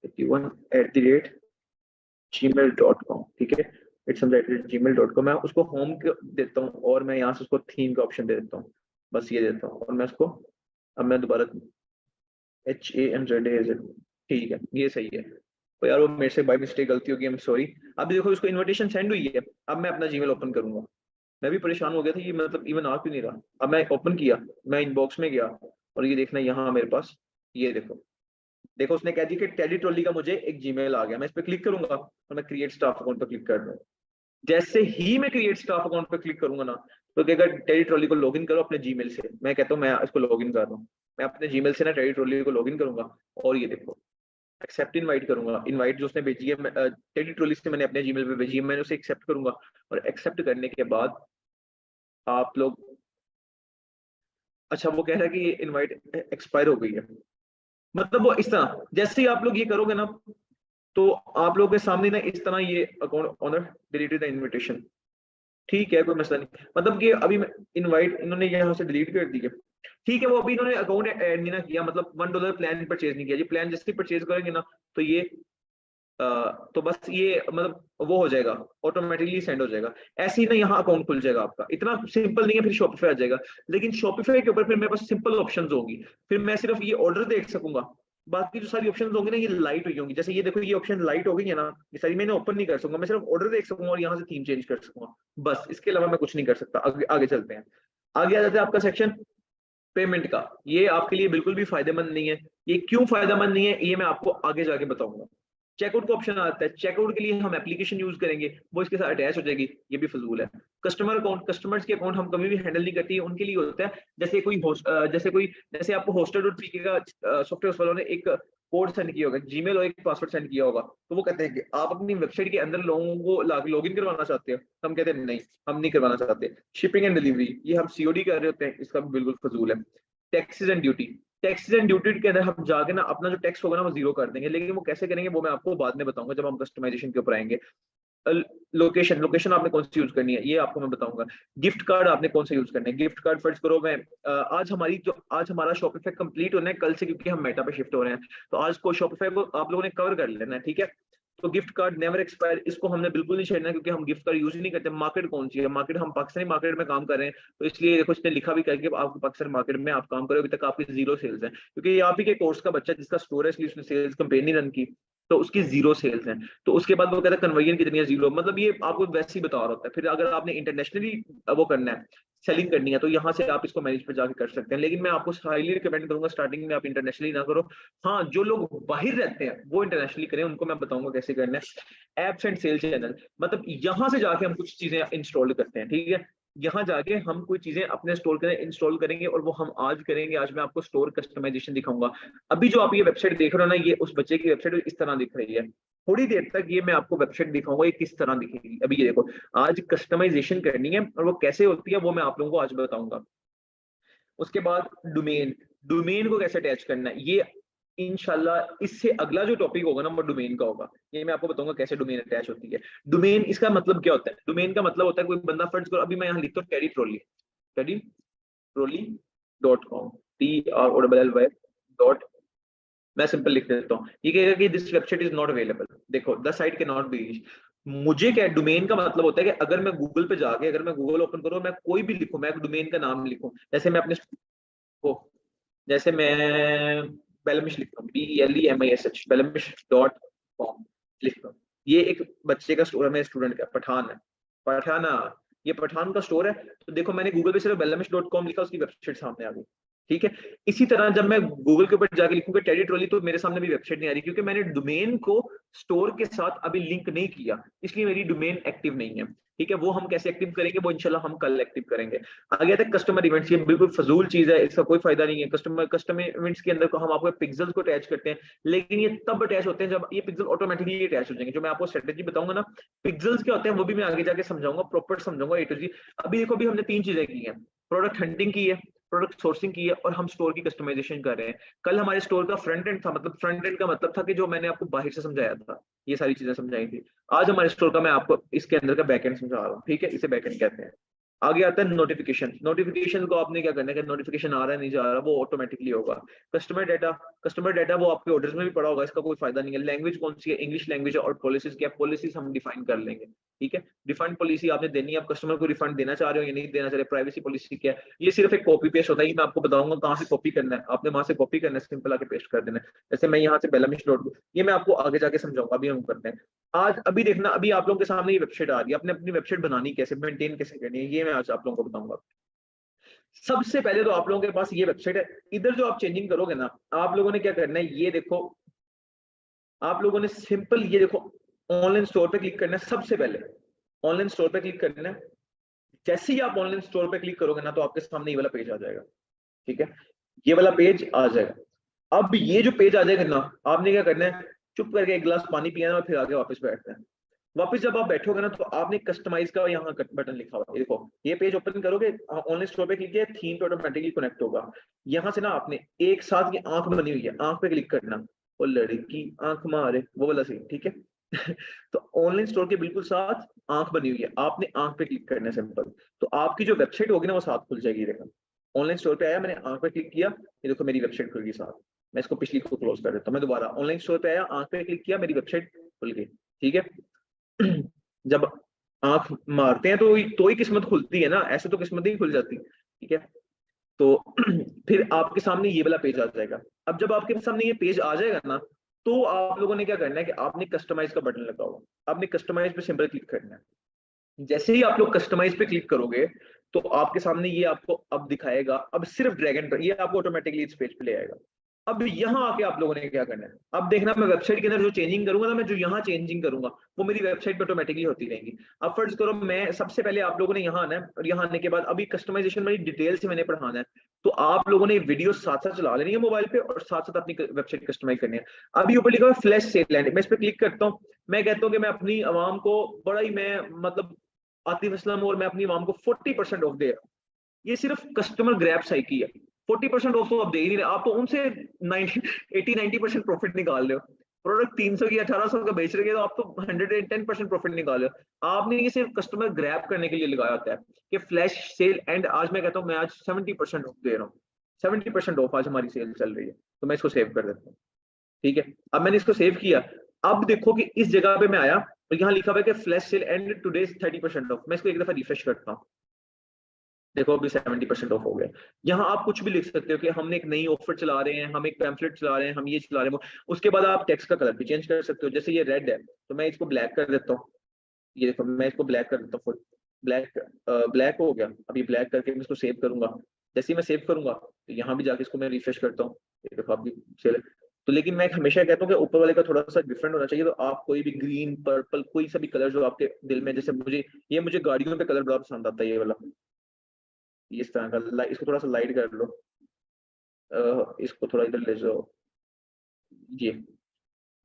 81@gmail.com। ठीक है, इट्स हमजा @gmail.com। मैं उसको होम देता हूँ और मैं यहाँ से उसको थीम का ऑप्शन दे देता हूँ, बस ये देता हूँ। और मैं उसको, अब मैं दोबारा HAMZAZ, ठीक है ये सही है। तो यार वो मेरे से बाय मिस्टेक गलती होगी, आई एम सॉरी। अब देखो इसको इनविटेशन सेंड हुई है। अब मैं अपना जीमेल ओपन करूंगा। मैं भी परेशान हो गया था, ये मतलब इवन आ क्यों नहीं रहा। अब मैं ओपन किया, मैं इनबॉक्स में गया और ये देखना यहाँ मेरे पास, ये देखो, देखो उसने कह दिया कि टेडी ट्रॉली का मुझे एक जीमेल आ गया। मैं इस पर क्लिक करूंगा और मैं क्रिएट स्टाफ अकाउंट पर क्लिक कर दूंगा। जैसे ही मैं क्रिएट स्टाफ अकाउंट पर क्लिक करूंगा ना, तो कहेगा टेडी ट्रॉली को लॉगिन करो अपने जीमेल से। मैं कहता हूँ मैं इसको लॉगिन कर रहा हूँ, मैं अपने जीमेल से ना टेडी ट्रॉली को लॉगिन करूंगा। और ये देखो एक्सेप्ट इनवाइट करूंगा, इनवाइट जो उसने भेजी है टेडी ट्रॉली से मैंने अपने जीमेल पे भेजी है, मैंने उसे एक्सेप्ट करूंगा। और एक्सेप्ट करने के बाद आप लोग, अच्छा वो कह रहा है कि इनवाइट एक्सपायर हो गई है। मतलब वो इस तरह जैसे ही आप लोग ये करोगे ना, तो आप लोगों के सामने ना इस तरह ये account owner deleted the invitation. ठीक है कोई मसला नहीं, मतलब कि अभी इनवाइट इन्होंने यहाँ से डिलीट कर दी है। ठीक है, वो अभी इन्होंने अकाउंट ऐड नहीं ना किया, मतलब $1 प्लान परचेज नहीं किया। ये प्लान जैसे परचेज करेंगे ना, तो ये तो बस ये मतलब वो हो जाएगा, ऑटोमेटिकली सेंड हो जाएगा। ऐसे ही ना यहाँ अकाउंट खुल जाएगा आपका। इतना सिंपल नहीं है, फिर शॉपिफाई आ जाएगा। लेकिन शॉपिफाई के ऊपर फिर मेरे पास सिंपल ऑप्शंस होंगी, फिर मैं सिर्फ ये ऑर्डर देख सकूंगा। बाकी जो सारी ऑप्शंस होंगी ना ये लाइट हुई होंगी, जैसे ये देखो ये ऑप्शन लाइट हो गई है ना, ये सारी मैंने ओपन नहीं कर सकूंगा, मैं सिर्फ ऑर्डर देख सकूंगा और यहाँ से थीम चेंज कर सकूंगा। बस इसके अलावा मैं कुछ नहीं कर सकता। आगे चलते हैं। आगे आ जाते हैं आपका सेक्शन पेमेंट का। ये आपके लिए बिल्कुल भी फायदेमंद नहीं है। ये क्यों फायदेमंद नहीं है ये मैं आपको आगे जाके बताऊंगा। चेकआउट का ऑप्शन आता है, चेकआउट के लिए हम एप्लीकेशन यूज करेंगे, वो इसके साथ अटैच हो जाएगी, ये भी फजूल है। कस्टमर अकाउंट, कस्टमर्स के अकाउंट हम कभी भी हैंडल नहीं करती है, उनके लिए होता है जैसे कोई जैसे आपको hostel.pk का सॉफ्टवेयर वालों ने एक कोड सेंड किया होगा, जीमेल और एक पासवर्ड सेंड किया होगा, तो वो कहते हैं कि आप अपनी वेबसाइट के अंदर लोगों को लॉग इन करवाना चाहते हो। हम कहते हैं नहीं, हम नहीं करवाना चाहते। शिपिंग एंड डिलीवरी ये हम सीओडी कर रहे होते हैं, इसका भी बिल्कुल फजूल है। Taxes and duty, taxes and duty के अंदर हम जाके ना अपना जो टैक्स होगा ना वो जीरो कर देंगे, लेकिन वो कैसे करेंगे वो मैं आपको बाद में बताऊंगा जब हम कस्टमाइजेशन के ऊपर आएंगे। लोकेशन, लोकेशन आपने कौन सी यूज करनी है ये आपको मैं बताऊंगा। गिफ्ट कार्ड आपने कौन सा यूज करना है। गिफ्ट कार्ड फर्ज करो मैं आज हमारा शॉपिफाई कंप्लीट होना है कल से, क्योंकि हम मेटा पे शिफ्ट हो रहे हैं, तो आज को शॉपिफाई को आप लोगों ने कवर कर लेना है, ठीक है। तो गिफ्ट कार्ड नेवर एक्सपायर, इसको हमने बिल्कुल नहीं छेड़ना है, क्योंकि हम गिफ्ट कार्ड यूज ही नहीं करते। मार्केट कौन सी है, मार्केट हम पाकिस्तानी मार्केट में काम कर रहे हैं, तो इसलिए देखो इसने लिखा भी करके आप पाकिस्तान मार्केट में आप काम करो, अभी तक आपकी जीरो सेल्स है, क्योंकि ये आप ही के कोर्स का बच्चा जिसका स्टोर है, इसलिए उसने सेल्स कंपेन नहीं रन की, तो उसकी जीरो सेल्स हैं। तो उसके बाद वो कहता है कन्वर्जन कितनी है, जीरो। मतलब ये आपको वैसे ही बता रहा होता है। फिर अगर आपने इंटरनेशनली वो करना है, सेलिंग करनी है, तो यहाँ से आप इसको मैनेज पे जाके कर सकते हैं, लेकिन मैं आपको हाईली रिकमेंड करूंगा स्टार्टिंग में आप इंटरनेशनली ना करो। हाँ, जो लोग बाहर रहते हैं वो इंटरनेशनली करें, उनको मैं बताऊंगा कैसे करना है। एप्स एंड सेल चैनल, मतलब यहाँ से जाके हम कुछ चीजें इंस्टॉल करते हैं, ठीक है। यहाँ जाके हम कोई चीजें अपने स्टोर करें, इंस्टॉल करेंगे, और वो हम आज करेंगे। आज मैं आपको स्टोर कस्टमाइजेशन दिखाऊंगा। अभी जो आप ये वेबसाइट देख रहे हो ना, ये उस बच्चे की वेबसाइट इस तरह दिख रही है। थोड़ी देर तक ये मैं आपको वेबसाइट दिखाऊंगा ये किस तरह दिखेगी। अभी ये देखो, आज कस्टमाइजेशन करनी है और वो कैसे होती है वो मैं आप लोगों को आज बताऊंगा। उसके बाद डोमेन, डोमेन को कैसे अटैच करना है, ये इंशाल्लाह इससे अगला जो टॉपिक होगा ना वो डोमेन का होगा। ये मैं आपको बताऊंगा कैसे डोमेन अटैच होती है। डोमेन इसका मतलब क्या होता है, डोमेन का मतलब होता है कोई बंदा फर्ज करो, अभी मैं यहाँ लिखता हूँ teddy trolley, teddy trolley .com, TROLLY dot, मैं सिंपल लिख देता हूँ। ये कहेगा कि this website is not available. देखो the site can not be reached. मुझे क्या डोमेन का मतलब होता है कि अगर मैं गूगल पे जाके, अगर मैं गूगल ओपन करूँ, मैं कोई भी लिखूं, मैं एक डोमेन का नाम लिखूं, जैसे मैं अपने को, जैसे मैं बेलमिश लिखता हूँ, BELEMISH, बेलमिश.com लिखता हूँ। ये एक बच्चे का स्टोर है, मेरे स्टूडेंट का, पठान है, पठाना, ये पठान का स्टोर है। तो देखो मैंने गूगल पे सिर्फ बेलमिश.com लिखा, उसकी वेबसाइट सामने आ गई। ठीक है। इसी तरह जब मैं गूगल के ऊपर जाके लिखूंगा टेडी ट्रॉली, तो मेरे सामने भी वेबसाइट नहीं आ रही, क्योंकि मैंने डोमेन को स्टोर के साथ अभी लिंक नहीं किया, इसलिए मेरी डोमेन एक्टिव नहीं है। ठीक है, वो हम कैसे एक्टिव करेंगे, वो इंशाल्लाह हम कल एक्टिव करेंगे। आगे आता है कस्टमर इवेंट्स। ये बिल्कुल फजूल चीज है, इसका कोई फायदा नहीं है। कस्टमर इवेंट्स के अंदर को हम आपको पिक्सल्स को अटैच करते हैं, लेकिन ये तब अटैच होते हैं जब ये पिक्सल ऑटोमेटिकली अटैच हो जाएंगे। जो मैं आपको स्ट्रेटेजी बताऊंगा ना, पिक्सल्स क्या होते हैं वो भी मैं आगे जाके समझाऊंगा, प्रॉपर समझाऊंगा ए टू जी। अभी देखो, अभी हमने 3 चीजें की हैं, प्रोडक्ट हंटिंग की है, प्रोडक्ट सोर्सिंग की है, और हम स्टोर की कस्टमाइजेशन कर रहे हैं। कल हमारे स्टोर का फ्रंट एंड था, मतलब फ्रंट एंड का मतलब था कि जो मैंने आपको बाहर से समझाया था, ये सारी चीजें समझाई थी। आज हमारे स्टोर का मैं आपको इसके अंदर का बैकएंड समझा रहा हूँ। ठीक है, इसे बैकएंड कहते हैं। आगे आता है नोटिफिकेशन। नोटिफिकेशन को आपने क्या करना है कि नोटिफिकेशन आ रहा है नहीं जा रहा, वो ऑटोमेटिकली होगा। कस्टमर डाटा, कस्टमर डाटा वो आपके ऑर्डर्स में भी पड़ा होगा, इसका कोई फायदा नहीं है। लैंग्वेज कौन सी है, इंग्लिश लैंग्वेज है। और पॉलिसीज क्या, पॉलिसीज हम डिफाइन कर लेंगे। ठीक है, रिफंड पॉलिसी आपने देनी है, आप कस्टमर को रिफंड देना चाह रहे हो या नहीं देना चाह रहे। प्राइवेसी पॉलिसी क्या है, ये सिर्फ एक कॉपी पेस्ट होता है, ये मैं आपको बताऊंगा कहाँ से कॉपी करना है। आपने वहां से कॉपी करना है, सिंपल आके पेस्ट कर देना है। जैसे मैं यहाँ से बेलामिश डॉट, ये मैं आपको आगे जाके समझाऊंगा, अभी हम करते हैं। आज अभी देखना, अभी आप लोगों के सामने ये वेबसाइट आ रही है, आपने अपनी वेबसाइट बनानी कैसे, मेंटेन कैसे करनी है, ये मैं आज आप लोगों को बताऊंगा। सबसे पहले तो आप लोगों के पास ये वेबसाइट है, इधर जो आप चेंजिंग करोगे ना, आप लोगों ने क्या करना है, ये देखो, आप लोगों ने सिंपल ये देखो, ऑनलाइन स्टोर पे क्लिक करना है। सबसे पहले ऑनलाइन स्टोर पे क्लिक करना है। जैसे ही आप ऑनलाइन स्टोर पे क्लिक करोगे ना, तो आपके सामने ये वाला पेज आ जाएगा। ठीक है, ये वाला पेज आ जाएगा। अब ये जो पेज आ जाएगा ना, आपने क्या करना है, चुप करके एक गिलास पानी पिया और फिर आगे वापस बैठना है। वापस जब आप बैठोगे ना, तो आपने कस्टमाइज का यहाँ बटन लिखा हुआ है, देखो, ये पेज ओपन करोगे, ऑनलाइन स्टोर पे क्लिक किया, थीम पे ऑटोमेटिकली कनेक्ट होगा। यहाँ से ना आपने एक साथ, ये आंख बनी हुई है, आंख पे क्लिक करना, वो लड़की आंख मारे, वो वाला सीन। ठीक है तो ऑनलाइन स्टोर के बिल्कुल साथ आंख बनी हुई है, आपने आंख पे क्लिक करना है सिंपल। तो आपकी जो वेबसाइट होगी ना, वो साथ खुल जाएगी। देखो, ऑनलाइन स्टोर पे आया, मैंने आंख पे क्लिक किया, ये देखो मेरी वेबसाइट खुल गई साथ। मैं इसको पिछली को क्लोज कर देता हूँ। मैं दोबारा ऑनलाइन स्टोर पे आया, आंख पे क्लिक किया, मेरी वेबसाइट खुल गई। ठीक है जब आंख मारते हैं तो ही किस्मत खुलती है ना, ऐसे तो किस्मत ही खुल जाती। ठीक है, तो फिर आपके सामने ये वाला पेज आ जाएगा। अब जब आपके सामने ये पेज आ जाएगा ना, तो आप लोगों ने क्या करना है कि आपने कस्टमाइज का बटन लगा हुआ, आपने कस्टमाइज पे सिंपल क्लिक करना है। जैसे ही आप लोग कस्टमाइज पे क्लिक करोगे, तो आपके सामने ये आपको अब दिखाएगा। अब सिर्फ ड्रैग एंड ड्रॉप, ये आपको ऑटोमेटिकली इस पेज पे ले आएगा। अब यहाँ आके आप लोगों ने क्या करना है, अब देखना, मैं वेबसाइट के अंदर जो चेंजिंग करूंगा ना, मैं जो यहाँ चेंजिंग करूंगा, वो मेरी वेबसाइट पे ऑटोमेटिकली होती रहेंगी। अब फर्ज करो, मैं सबसे पहले आप लोगों ने यहाँ आना है, और यहाँ आने के बाद अभी कस्टमाइजेशन वाली डिटेल से मैंने पढ़ाना है। तो आप लोगों ने वीडियो साथ साथ चला लेनी है मोबाइल पे, और साथ साथ अपनी वेबसाइट कस्टमाइज करनी है। अभी ऊपर लिखा हुआ फ्लैश सेल एंड, मैं इस पर क्लिक करता हूँ। मैं कहता हूँ कि मैं अपनी आवाम को बड़ा ही, मैं मतलब आतिफ असलम, और मैं अपनी आवाम को 40% ऑफ दे रहा हूँ। ये सिर्फ कस्टमर ग्रैब साइकी है। 40% ऑफ तो आप दे ही नहीं रहे, आप तो उनसे 80-90% प्रॉफिट निकाल रहे हो। प्रोडक्ट 300 की 1800 का बेच रहे हो, तो आप तो 110% प्रॉफिट निकाल रहे हो। आपने ये सिर्फ कस्टमर ग्रैब करने के लिए लगाया होता है कि फ्लैश सेल एंड। आज मैं कहता हूँ, मैं आज 70% ऑफ दे रहा हूँ, 70% ऑफ आज हमारी सेल चल रही है, तो मैं इसको सेव कर देता हूँ। ठीक है, अब मैंने इसको सेव किया। अब देखो कि इस जगह पे मैं आया, और यहाँ लिखा हुआ है कि flash sale and today 30% of. मैं इसको एक दफा रिफ्रेश करता हूँ, देखो अभी 70% ऑफ हो गया। यहाँ आप कुछ भी लिख सकते हो कि हमने एक नई ऑफर चला रहे हैं, हम एक पैम्फलेट चला रहे हैं, हम ये चला रहे हैं उसके बाद आप टेक्स्ट का कलर भी चेंज कर सकते हो। जैसे ये रेड है, तो मैं इसको ब्लैक कर देता हूँ। ये देखो, मैं इसको ब्लैक कर देता हूँ, ब्लैक, ब्लैक हो गया। अभी ब्लैक करके मैं इसको सेव करूंगा। जैसे ही मैं सेव करूंगा, तो यहाँ भी जाके इसको मैं रिफ्रेश करता हूँ, ये देखो अभी सेल। तो लेकिन मैं हमेशा कहता हूँ कि ऊपर वाले का थोड़ा सा डिफरेंट होना चाहिए। तो आप कोई भी ग्रीन, पर्पल, कोई सा भी कलर जो आपके दिल में, जैसे मुझे गाड़ियों पे कलर बड़ा पसंद आता है, ये वाला, इस तरह का। इसको थोड़ा सा लाइट कर लो, इसको थोड़ा इधर ले जाओ, ये।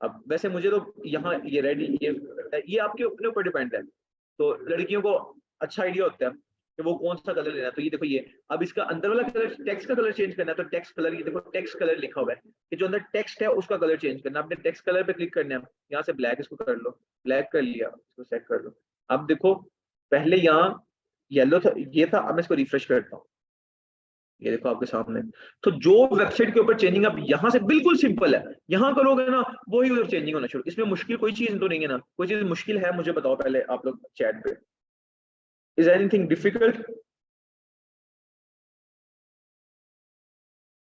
अब वैसे मुझे तो यहाँ ये रेड, ये आपके अपने ऊपर डिपेंड है। तो लड़कियों को अच्छा आइडिया होता है कि वो कौन सा कलर लेना है। तो ये देखो, ये अब इसका अंदर वाला कलर, टेक्स्ट का कलर चेंज करना है, तो टेक्स्ट कलर, ये देखो टेक्स्ट कलर लिखा हुआ है कि जो अंदर टेक्स्ट है उसका कलर चेंज करना है। आपने टेक्स्ट कलर पे क्लिक करना है, यहाँ से ब्लैक इसको कर लो, ब्लैक कर लिया, इसको सेट कर लो। अब देखो, पहले यहाँ येलो था, ये था। अब मैं इसको रिफ्रेश करता हूँ, ये देखो आपके सामने। तो जो वेबसाइट के ऊपर चेंजिंग, अब यहाँ से बिल्कुल सिंपल है, यहाँ करोगे ना, वही उधर चेंजिंग होना शुरू। इसमें मुश्किल कोई चीज तो नहीं है ना, कोई चीज मुश्किल है मुझे बताओ पहले आप लोग चैट पे। Is anything difficult?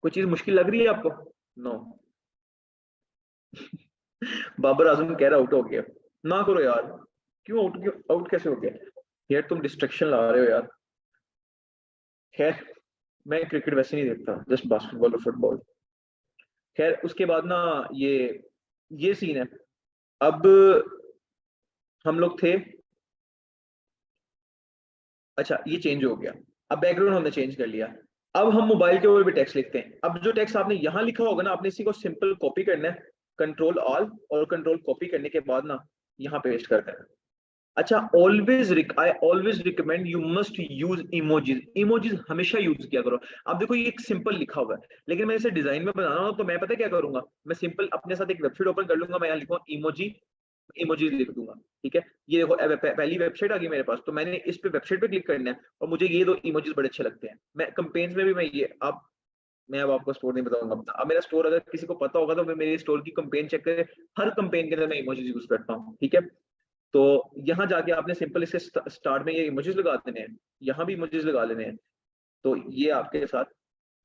कोई चीज मुश्किल लग रही है आपको? नो बाबर आजम कह रहा आउट हो गया। ना करो यार, क्यों आउट, क्यों आउट कैसे हो गया यार, तुम डिस्ट्रक्शन ला रहे हो यार। खैर, मैं क्रिकेट वैसे नहीं देखता, जस्ट बास्केटबॉल और फुटबॉल। खैर उसके बाद ना ये सीन है। अब हम लोग थे, अच्छा ये चेंज हो गया, अब बैकग्राउंड हमने चेंज कर लिया। अब हम मोबाइल के ऊपर भी टेक्स्ट लिखते हैं। अब जो टेक्स्ट आपने यहाँ लिखा होगा ना, आपने इसी को सिंपल कॉपी करना है, कंट्रोल ऑल और कंट्रोल कॉपी करने के बाद ना यहाँ पेस्ट कर देना। अच्छा, I always recommend you must use emojis. Emojis हमेशा यूज किया करो। अब देखो ये एक सिंपल लिखा हुआ है, लेकिन मैं इसे डिजाइन में बना रहा हूँ, तो मैं पता क्या करूंगा, मैं सिंपल अपने साथ एक वेबसाइट ओपन कर लूंगा, मैं यहाँ लिखूंगा इमोजी, इमोजीज लिख दूंगा। ठीक है, ये देखो पहली वेबसाइट आ गई मेरे पास, तो मैंने इस पे वेबसाइट पे क्लिक करना है और मुझे ये दो इमोजीज बड़े अच्छे लगते हैं। मैं कंपेन्स में भी मैं ये अब मैं अब आपको स्टोर नहीं बताऊंगा। अब मेरा स्टोर अगर किसी को पता होगा तो मैं मेरे स्टोर की कंपेन चेक करे, हर कंपेन के अंदर मैं इमोजीज यूज करता हूँ। ठीक है, तो यहाँ जाके आपने सिंपल इसके स्टार्ट में ये इमोजीज लगा देने हैं, यहाँ भी इमोजीज लगा लेने हैं। तो ये आपके साथ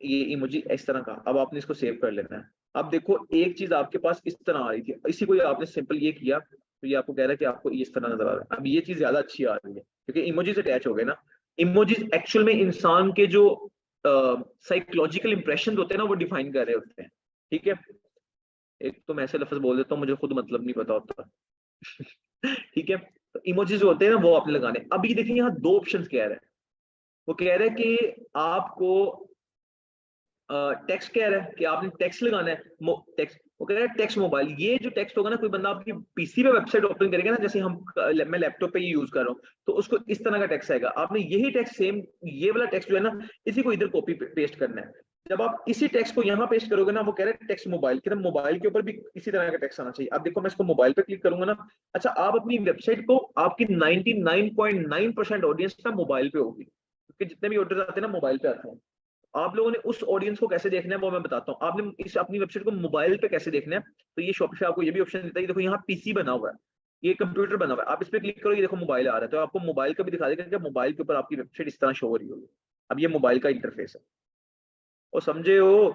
ये इमोजी इस तरह का, अब आपने इसको सेव कर लेना है। अब देखो एक चीज आपके पास इस तरह आ रही थी, इसी को आपने सिंपल ये किया, तो ये आपको कह रहा है कि आपको इस तरह नजर आ रहा है। अब ये चीज ज्यादा अच्छी आ रही है क्योंकि इमोजीज अटैच हो गए ना। इमोजीज एक्चुअल में इंसान के जो साइकोलॉजिकल इंप्रेशन होते हैं ना, वो डिफाइन कर रहे होते हैं। ठीक है, एक तो मैं ऐसे लफ्ज बोल देता हूँ, मुझे खुद मतलब नहीं पता होता। ठीक है, तो इमोजीज जो होते हैं ना वो आपने लगाने। अब ये देखिए यहाँ दो ऑप्शंस कह रहे हैं, वो कह रहे हैं कि आपको टेक्स्ट कह रहा है कि आपने टेक्स्ट लगाना है, टेक्स्ट वो कह रहा है टेक्स्ट मोबाइल। ये जो टेक्स्ट होगा ना, कोई बंदा आपकी पीसी पे वेबसाइट ओपन करेगा ना, जैसे मैं लैपटॉप पे ये यूज कर रहा हूँ, तो उसको इस तरह का टेक्स्ट आएगा। आपने यही टेक्स्ट सेम ये वाला टेक्स्ट जो है ना, इसी को इधर कॉपी पेस्ट करना है। जब आप इसी टेक्स्ट को यहाँ पेस्ट करोगे ना, वो कह रहा है टेक्स्ट मोबाइल की, मोबाइल के ऊपर भी इसी तरह का टेक्स्ट आना चाहिए। अब देखो मैं इसको मोबाइल पे क्लिक करूंगा ना, अच्छा आप अपनी वेबसाइट को, आपकी 99.9% ऑडियंस ना मोबाइल पे होगी, क्योंकि जितने भी ऑर्डर आते हैं ना मोबाइल पे आते हैं। आप लोगों ने उस ऑडियंस को कैसे देखना है वो मैं बताता हूँ। आपने इस अपनी वेबसाइट को मोबाइल पे कैसे देखना है, तो ये शॉपिफाई आपको ये भी ऑप्शन देता है। देखो यहाँ पीसी बना हुआ है, ये कंप्यूटर बना हुआ है, आप इस पे क्लिक करो, ये देखो मोबाइल आ रहा है, तो आपको मोबाइल का भी दिखा देगा कि मोबाइल के ऊपर आपकी वेबसाइट इस तरह शो हो रही होगी। अब ये मोबाइल का इंटरफेस है, और समझे हो?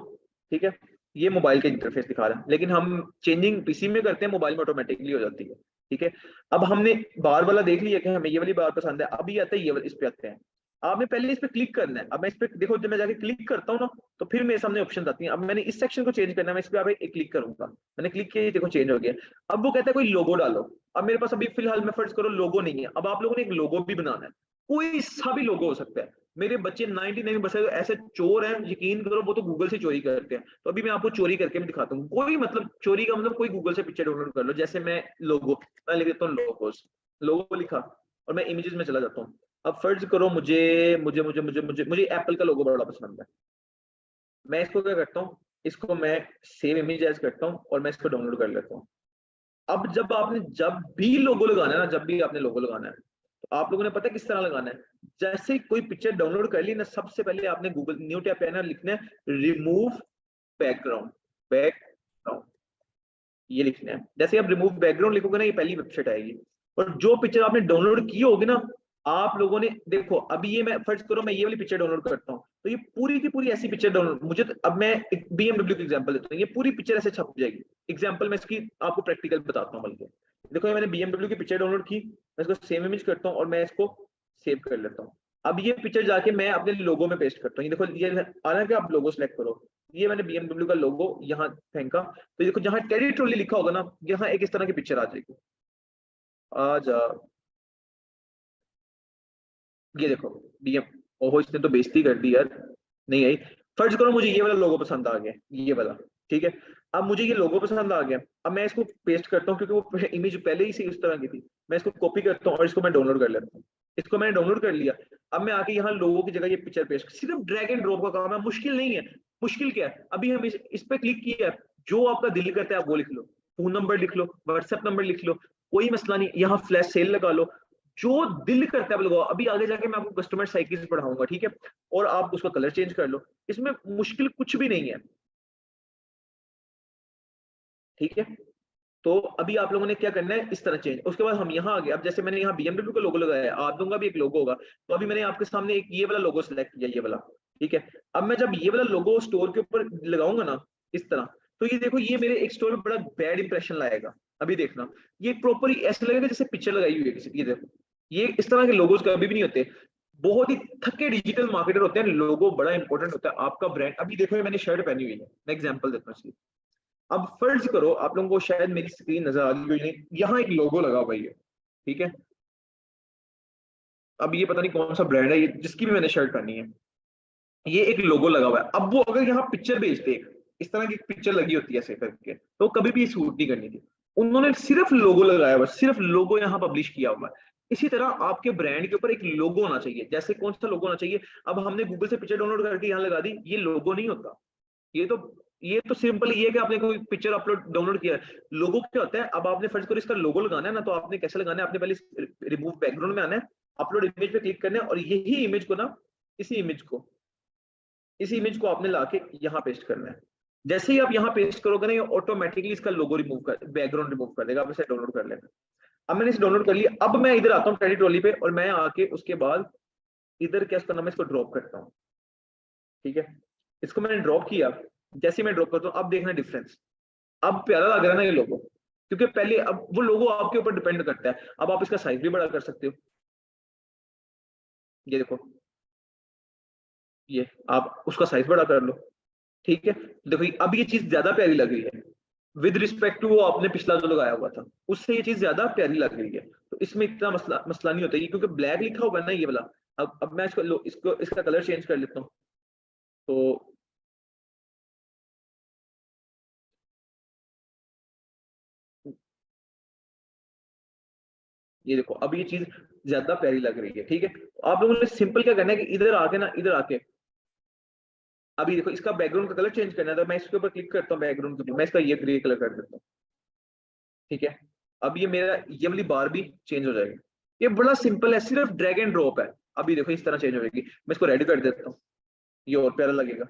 ठीक है, ये मोबाइल का इंटरफेस दिखा रहा है, लेकिन हम चेंजिंग पीसी में करते हैं, मोबाइल में ऑटोमेटिकली हो जाती है। ठीक है, अब हमने बार वाला देख लिया कि हमें ये वाली बार पसंद है। अभी आता है ये इस पे आते हैं। आपने पहले इस पे क्लिक करना है। अब मैं इस पे देखो, जब मैं जाके क्लिक करता हूँ ना, तो फिर मेरे सामने ऑप्शन आती है। अब मैंने इस सेक्शन को चेंज करना है, मैं इस पे एक क्लिक करूंगा, मैंने क्लिक किया, ये देखो चेंज हो गया। अब वो कहता है कोई लोगो डालो। अब मेरे पास अभी फिलहाल मैं फर्ज करो लोगो नहीं है, अब आप लोगों ने एक लोगो भी बनाना है, कोई सा भी लोगो हो सकता है। मेरे बच्चे 99% ऐसे चोर हैं, यकीन करो, वो तो गूगल से चोरी करते हैं। तो अभी मैं आपको चोरी करके भी दिखाता हूँ। कोई मतलब चोरी का मतलब, कोई गूगल से पिक्चर डाउनलोड कर लो। जैसे मैं लोगो, मैं लिख देता हूँ लोगोस, लोगो लिखा और मैं इमेजेस में चला जाता हूँ। अब फर्ज करो मुझे मुझे मुझे मुझे मुझे मुझे एप्पल का लोगो बड़ा पसंद है। मैं इसको क्या करता हूँ, इसको मैं सेव इमेज एज करता हूँ और मैं इसको डाउनलोड कर लेता हूँ। अब जब भी लोगो लगाना है ना, जब भी आपने लोगो लगाना है, तो आप लोगों ने पता है किस तरह लगाना है। जैसे ही कोई पिक्चर डाउनलोड कर ली ना, सबसे पहले आपने गूगल न्यू टैब पे आना, लिखना है रिमूव बैकग्राउंड, बैकग्राउंड ये लिखना है। जैसे आप रिमूव बैकग्राउंड लिखोगे ना, ये पहली वेबसाइट आएगी। और जो पिक्चर आपने डाउनलोड की होगी ना, आप लोगों ने देखो, अभी ये मैं फर्ज करो मैं ये वाली पिक्चर डाउनलोड करता हूँ, तो ये पूरी की पूरी ऐसी पिक्चर डाउनलोड मुझे अब मैं एक BMW की एग्जांपल देता हूँ, ये पूरी पिक्चर ऐसे छप जाएगी। एग्जांपल मैं इसकी आपको प्रैक्टिकल बताता हूँ। बल्कि देखो, मैंने BMW की पिक्चर डाउनलोड की, मैं इसको सेव इमेज करता हूँ और मैं इसको सेव कर लेता हूँ। अब ये पिक्चर जाके मैं अपने लोगो में पेस्ट करता हूँ। ये देखो, ये हालांकि आप लोगो सेलेक्ट करो, ये मैंने BMW का लोगो यहाँ फेंका, तो देखो जहां टेडी ट्रॉली लिखा होगा ना, यहाँ एक इस तरह की पिक्चर आ जाएगी। आ जा, ये देखो BM, ओहो इसने तो बेइज्जती कर दी यार, नहीं आई। फर्ज करो मुझे ये वाला लोगो पसंद आ गया, ये वाला। ठीक है, अब मुझे ये लोगो पसंद आ गया, अब मैं इसको पेस्ट करता हूँ, क्योंकि वो इमेज पहले ही से इस तरह की थी। मैं इसको कॉपी करता हूँ और इसको मैं डाउनलोड कर लेता हूँ। इसको मैंने डाउनलोड कर लिया। अब मैं आके यहाँ लोगों की जगह ये पिक्चर पेस्ट, सिर्फ ड्रैग एंड ड्रॉप का काम है, मुश्किल नहीं है। मुश्किल क्या है, अभी हम इस पे क्लिक किया, जो आपका दिल करता है आप वो लिख लो, फोन नंबर लिख लो, व्हाट्सएप नंबर लिख लो, कोई मसला नहीं। यहाँ फ्लैश सेल लगा लो, जो दिल करता है लगाओ। अभी आगे जाके मैं आपको कस्टमर साइकिल पढ़ाऊंगा, ठीक है, और आप उसका कलर चेंज कर लो, इसमें मुश्किल कुछ भी नहीं है। ठीक है, तो अभी आप लोगों ने क्या करना है, इस तरह चेंज। उसके बाद हम यहाँ आ गए। अब जैसे मैंने यहाँ BMW का लोगो लगाया है, आप दूंगा भी एक लोगो होगा, तो अभी मैंने आपके सामने एक ये वाला लोगो सिलेक्ट किया, ये वाला। ठीक है, अब मैं जब ये वाला लोगो स्टोर के ऊपर लगाऊंगा ना, इस तरह, तो ये देखो, ये मेरे एक स्टोर में बड़ा बैड इंप्रेशन लाएगा। अभी देखना, ये प्रॉपर ऐसा लगेगा जैसे पिक्चर लगाई हुई है किसी की। ये देखो, ये इस तरह के लोगोज कभी भी नहीं होते। बहुत ही थके डिजिटल मार्केटर होते हैं, लोगो बड़ा इंपॉर्टेंट होता है, आपका ब्रांड। अभी देखो ये मैंने शर्ट पहनी हुई है, मैं एग्जांपल देता हूँ इसकी। अब फर्ज करो आप लोगों को शायद मेरी स्क्रीन नजर आ रही हो नहीं, यहाँ एक लोगो लगा हुआ है, ठीक है। अब ये पता नहीं कौन सा ब्रांड है ये, जिसकी भी मैंने शर्ट पहनी है, ये एक लोगो लगा हुआ है। अब वो अगर यहाँ पिक्चर भेजते, इस तरह की पिक्चर लगी होती है ऐसे करके, तो कभी भी सूट नहीं करनी थी। उन्होंने सिर्फ लोगो लगाया हुआ, सिर्फ लोगो यहाँ पब्लिश किया हुआ है। इसी तरह आपके ब्रांड के ऊपर एक लोगो होना चाहिए। जैसे कौन सा लोगो होना चाहिए? अब हमने गूगल से पिक्चर डाउनलोड करके यहाँ लगा दी, ये लोगो नहीं होता। ये तो ये तो सिंपल ये है कि आपने कोई पिक्चर अपलोड डाउनलोड किया है। लोगो क्या होता है? अब आपने फर्ज करो इसका लोगो लगाना है ना, तो आपने कैसे लगाना है? आपने पहले रिमूव बैकग्राउंड में आना है, अपलोड इमेज पे क्लिक करना है, और यही इमेज को ना, इसी इमेज को आपने लाके यहाँ पेस्ट करना है। जैसे ही आप यहाँ पेस्ट करोगे ना, ये ऑटोमेटिकली इसका लोगो रिमूव कर, बैकग्राउंड रिमूव कर देगा। आप इसे डाउनलोड कर लेना। अब मैंने इसे डाउनलोड कर लिया, अब मैं इधर आता हूँ क्रेडिट ट्रॉली पे, और मैं आके उसके बाद इधर क्या करना, मैं इसको ड्रॉप करता हूँ, ठीक है। इसको मैंने ड्रॉप किया, जैसे मैं ड्रॉप करता हूँ अब देखना डिफरेंस। अब प्यारा लग रहा है ना ये लोगो, क्योंकि पहले, अब वो लोगो आपके ऊपर डिपेंड करता है। अब आप इसका साइज भी बड़ा कर सकते हो, ये देखो, ये आप उसका साइज बड़ा कर लो, ठीक है। देखो अब ये चीज ज्यादा प्यारी लग रही है विद रिस्पेक्ट टू वो आपने पिछला जो लगाया हुआ था, उससे ये चीज ज्यादा प्यारी लग रही है। तो इसमें इतना मसला मसला नहीं होता, ये क्योंकि ब्लैक लिखा हुआ है ना ये वाला। अब मैं इसको इसका कलर चेंज कर लेता हूँ। तो ये देखो अब ये चीज ज्यादा प्यारी लग रही है, ठीक है। तो आप लोगों ने सिंपल क्या करना है कि इधर आके ना, इधर आके अभी देखो इसका बैकग्राउंड का कलर चेंज करना है, तो मैं इसके ऊपर क्लिक करता हूँ बैकग्राउंड के ऊपर, मैं इसका ये ग्रे कलर कर देता हूँ, ठीक है। अब ये मेरा ये वाली बार भी चेंज हो जाएगी। ये बड़ा सिंपल है, सिर्फ ड्रैग एंड ड्रॉप है। अभी देखो इस तरह चेंज हो जाएगी। मैं इसको रेडी कर देता हूँ, ये और प्यारा लगेगा।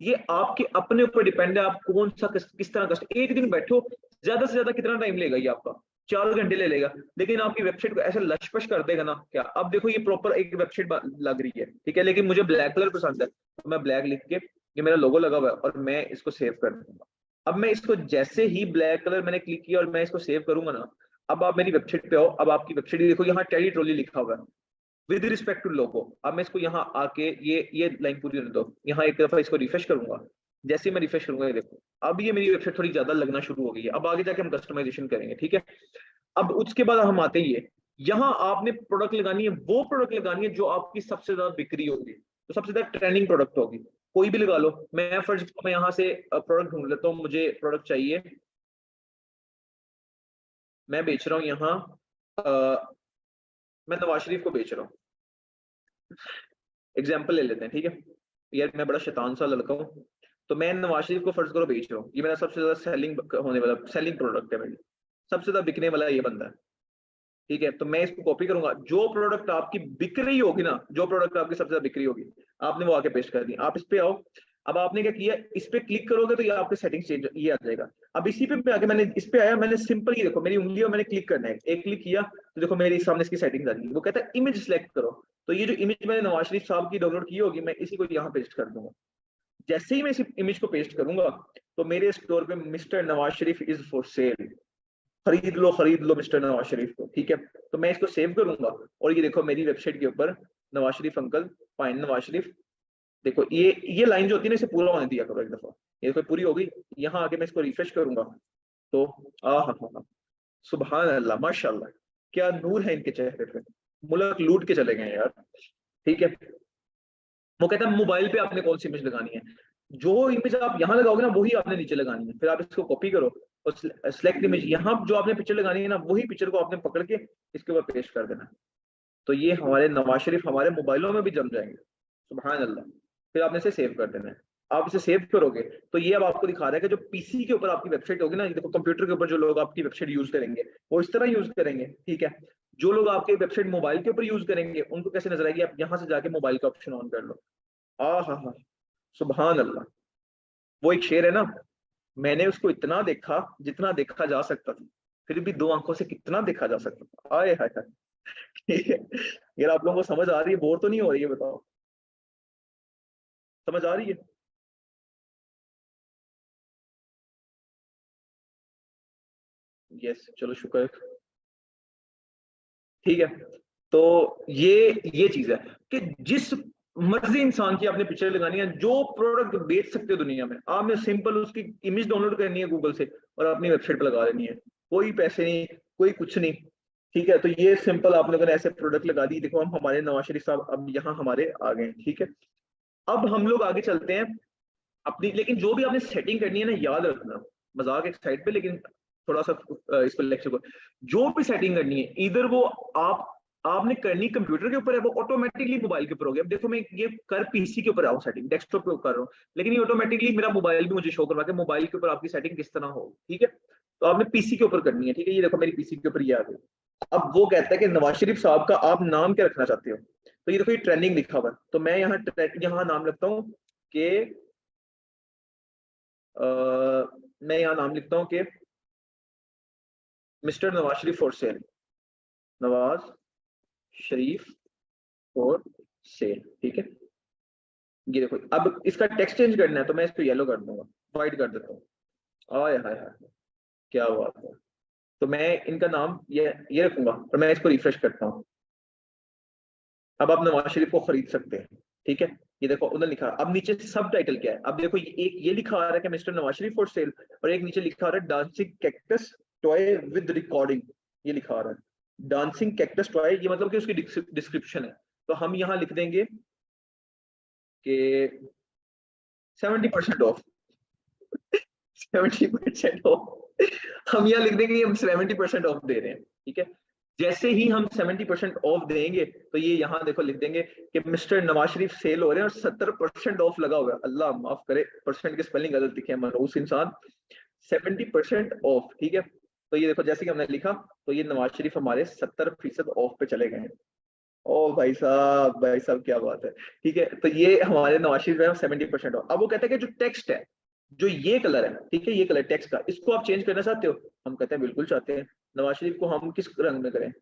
ये आपके अपने ऊपर डिपेंड है, आप कौन सा किस तरह कस्ट। एक दिन बैठो, ज्यादा से ज्यादा कितना टाइम लेगा ये आपका? 4 घंटे ले लेगा, लेकिन आपकी वेबसाइट को ऐसे लशपश कर देगा ना क्या। अब देखो ये प्रॉपर एक वेबसाइट लग रही है, ठीक है, लेकिन मुझे ब्लैक कलर पसंद है, तो मैं ब्लैक लिख के, ये मेरा लोगो लगा हुआ है, और मैं इसको सेव कर दूंगा। अब मैं इसको जैसे ही ब्लैक कलर मैंने क्लिक किया और मैं इसको सेव करूंगा ना, अब आप मेरी वेबसाइट पे आओ, अब आपकी वेबसाइट देखो, यहाँ टेडी ट्रॉली लिखा हुआ है विद रिस्पेक्ट टू लोगो। अब मैं इसको यहाँ आके ये लाइन पूरी होने दो, यहाँ एक दफा इसको रिफ्रेश करूंगा। जैसे ही मैं रिफ्रेश करूंगा, ये देखो अब ये मेरी वेबसाइट थोड़ी ज्यादा लगना शुरू हो गई है। अब आगे जाके हम कस्टमाइजेशन करेंगे, ठीक है। अब उसके बाद हम आते ही है, यहाँ आपने प्रोडक्ट लगानी है, वो प्रोडक्ट लगानी है जो आपकी सबसे ज्यादा बिक्री होगी, तो सबसे ज्यादा ट्रेंडिंग प्रोडक्ट होगी। कोई भी लगा लो। मैं फर्स्ट मैं यहाँ से प्रोडक्ट ढूंढ लेता हूँ, मुझे प्रोडक्ट चाहिए। मैं बेच रहा हूँ यहाँ, मैं नवाज शरीफ को बेच रहा हूँ, एग्जाम्पल ले लेते हैं, ठीक है। यार मैं बड़ा शैतान सा लड़का हूँ, तो मैं नवाज शरीफ को फर्ज करो बेच रहा हूँ, ये मेरा सबसे ज्यादा सेलिंग होने वाला सेलिंग प्रोडक्ट है मेरी, सबसे ज्यादा बिकने वाला ये बंदा है, ठीक है। तो मैं इसको कॉपी करूंगा, जो प्रोडक्ट आपकी बिक रही होगी ना, जो प्रोडक्ट आपकी सबसे ज्यादा बिक्री होगी, आपने वो आके पेस्ट कर दी। आप इस पे आओ, अब आपने क्या किया, इस पे क्लिक करोगे तो ये आपके सेटिंग चेंज ये आ जाएगा। अब इसी पे आके मैंने इस पे आया, मैंने सिंपल ये देखो मेरी उंगलियों मैंने क्लिक करना है, एक क्लिक किया तो देखो मेरे सामने इसकी सेटिंग आ रही है। वो कहता है इमेज सिलेक्ट करो, तो ये जो इमेज मैंने नवाज शरीफ साहब की डाउनलोड की होगी, मैं इसी को यहाँ पेस्ट कर दूंगा। जैसे ही मैं इस इमेज को पेस्ट करूंगा, तो मेरे स्टोर पे mister Nawaz Sharif is for sale, खरीद लो मिस्टर नवाज शरीफ को, ठीक है। तो मैं इसको सेव करूंगा, और ये देखो मेरी वेबसाइट के ऊपर नवाज शरीफ अंकल, फाइन नवाज शरीफ। देखो ये लाइन जो होती है ना, इसे पूरा होने दिया करो एक दफा। ये देखो पूरी हो गई। यहाँ आके मैं इसको रिफ्रेश करूंगा, तो आ हा हा, सुबहान अल्लाह माशाल्लाह, क्या नूर है इनके चेहरे पे, मुल्क लूट के चले गए यार, ठीक है। वो कहता है मोबाइल पे आपने कौन सी इमेज लगानी है, जो इमेज आप यहाँ लगाओगे ना वही आपने नीचे लगानी है। फिर आप इसको कॉपी करो और सिलेक्ट इमेज, यहाँ जो आपने पिक्चर लगानी है ना, वही पिक्चर को आपने पकड़ के इसके ऊपर पेस्ट कर देना। तो ये हमारे नवाज शरीफ हमारे मोबाइलों में भी जम जाएंगे, सुभान अल्लाह। फिर आपने इसे सेव कर देना है। आप इसे सेव करोगे तो ये अब आपको दिखा रहा है कि जो पीसी के ऊपर आपकी वेबसाइट होगी ना, ये देखो कंप्यूटर के ऊपर जो लोग आपकी वेबसाइट यूज करेंगे वो इस तरह यूज करेंगे, ठीक है। जो लोग आपकी वेबसाइट मोबाइल के ऊपर यूज करेंगे उनको कैसे नजर आएगी, आप यहाँ से जाके मोबाइल का ऑप्शन ऑन कर लो। आ हा, सुभान अल्लाह। वो एक शेर है ना, मैंने उसको इतना देखा जितना देखा जा सकता था, फिर भी दो आंखों से कितना देखा जा सकता था, आए हाय हाय। ठीक है। यार आप लोगों को समझ आ रही है, बोर तो नहीं हो रही है? बताओ, समझ आ रही है? यस, चलो शुक्र है। ठीक है। तो ये चीज है कि जिस मर्जी इंसान की आपने पिक्चर लगानी है, जो प्रोडक्ट बेच सकते हो दुनिया में, आपने सिंपल उसकी इमेज डाउनलोड करनी है गूगल से और अपनी वेबसाइट पर लगा देनी है, कोई पैसे नहीं, कोई कुछ नहीं। ठीक है, तो ये सिंपल आपने अगर ऐसे प्रोडक्ट लगा दी, देखो हम हमारे नवाज शरीफ साहब अब यहाँ हमारे आ गए। ठीक है, अब हम लोग आगे चलते हैं अपनी, लेकिन जो भी आपने सेटिंग करनी है ना, याद रखना, मजाक एक साइड पे, लेकिन थोड़ा सा इस पर लेक्चर को, जो भी सेटिंग करनी है, इधर वो आपने करनी कंप्यूटर के ऊपर है, वो ऑटोमेटिकली मोबाइल के ऊपर हो गया। अब देखो मैं ये कर पीसी के ऊपर आऊँ, सेटिंग डेस्कटॉप पे कर रहा हूँ, लेकिन ये ऑटोमेटिकली मेरा मोबाइल भी मुझे शो करवा के मोबाइल के ऊपर आपकी सेटिंग किस तरह हो। ठीक है, तो आपने पीसी के ऊपर करनी है। ठीक है, ये देखो मेरी पीसी के ऊपर ये आ गई। अब वो कहता है कि नवाज शरीफ साहब का आप नाम क्या रखना चाहते हो, तो ये देखो ये ट्रेंडिंग लिखा हुआ है, तो मैं यहाँ नाम लिखता हूँ कि मैं यहाँ नाम लिखता हूँ कि mister Nawaz Sharif for sale, Nawaz Sharif for sale. ठीक है, ये देखो अब इसका टेक्स्ट चेंज करना है, तो मैं इसको येलो कर दूंगा, व्हाइट कर देता हूँ। आय हाय हाय, क्या बात है। तो मैं इनका नाम ये रखूंगा और मैं इसको रिफ्रेश करता हूँ। अब आप नवाज शरीफ को खरीद सकते हैं। ठीक है, ये देखो उन्होंने लिखा, अब नीचे सब टाइटल क्या है, अब देखो एक ये लिखा आ रहा है कि mister Nawaz Sharif for sale, और एक नीचे लिखा आ रहा है dancing cactus toy with recording, ये लिखा आ रहा है डांसिंग कैक्टस टॉय, ये मतलब कि उसकी डिस्क्रिप्शन है। तो हम यहाँ लिख देंगे कि 70% ऑफ, 70% ऑफ, हम यहाँ लिख देंगे हम 70% ऑफ दे रहे हैं। ठीक है, जैसे ही हम 70% ऑफ देंगे, तो ये यहाँ देखो लिख देंगे कि मिस्टर नवाज शरीफ सेल हो रहे हैं और 70% ऑफ लगा हुआ है। अल्लाह माफ करे, परसेंट की स्पेलिंग गलत लिखे हैं, मनहूस इंसान। 70% ऑफ। ठीक है, तो ये देखो जैसे कि हमने लिखा, तो ये नवाज शरीफ हमारे 70% ऑफ पे चले गए हैं। ओ भाई साहब, भाई साहब क्या बात है। ठीक है, तो ये हमारे नवाज शरीफ है 70% ऑफ। अब वो कहते हैं कि जो टेक्स्ट है, जो ये कलर है, ठीक है, ये कलर टेक्स्ट का, इसको आप चेंज करना चाहते हो? हम कहते हैं बिल्कुल चाहते हैं। नवाज शरीफ को हम किस रंग में करें?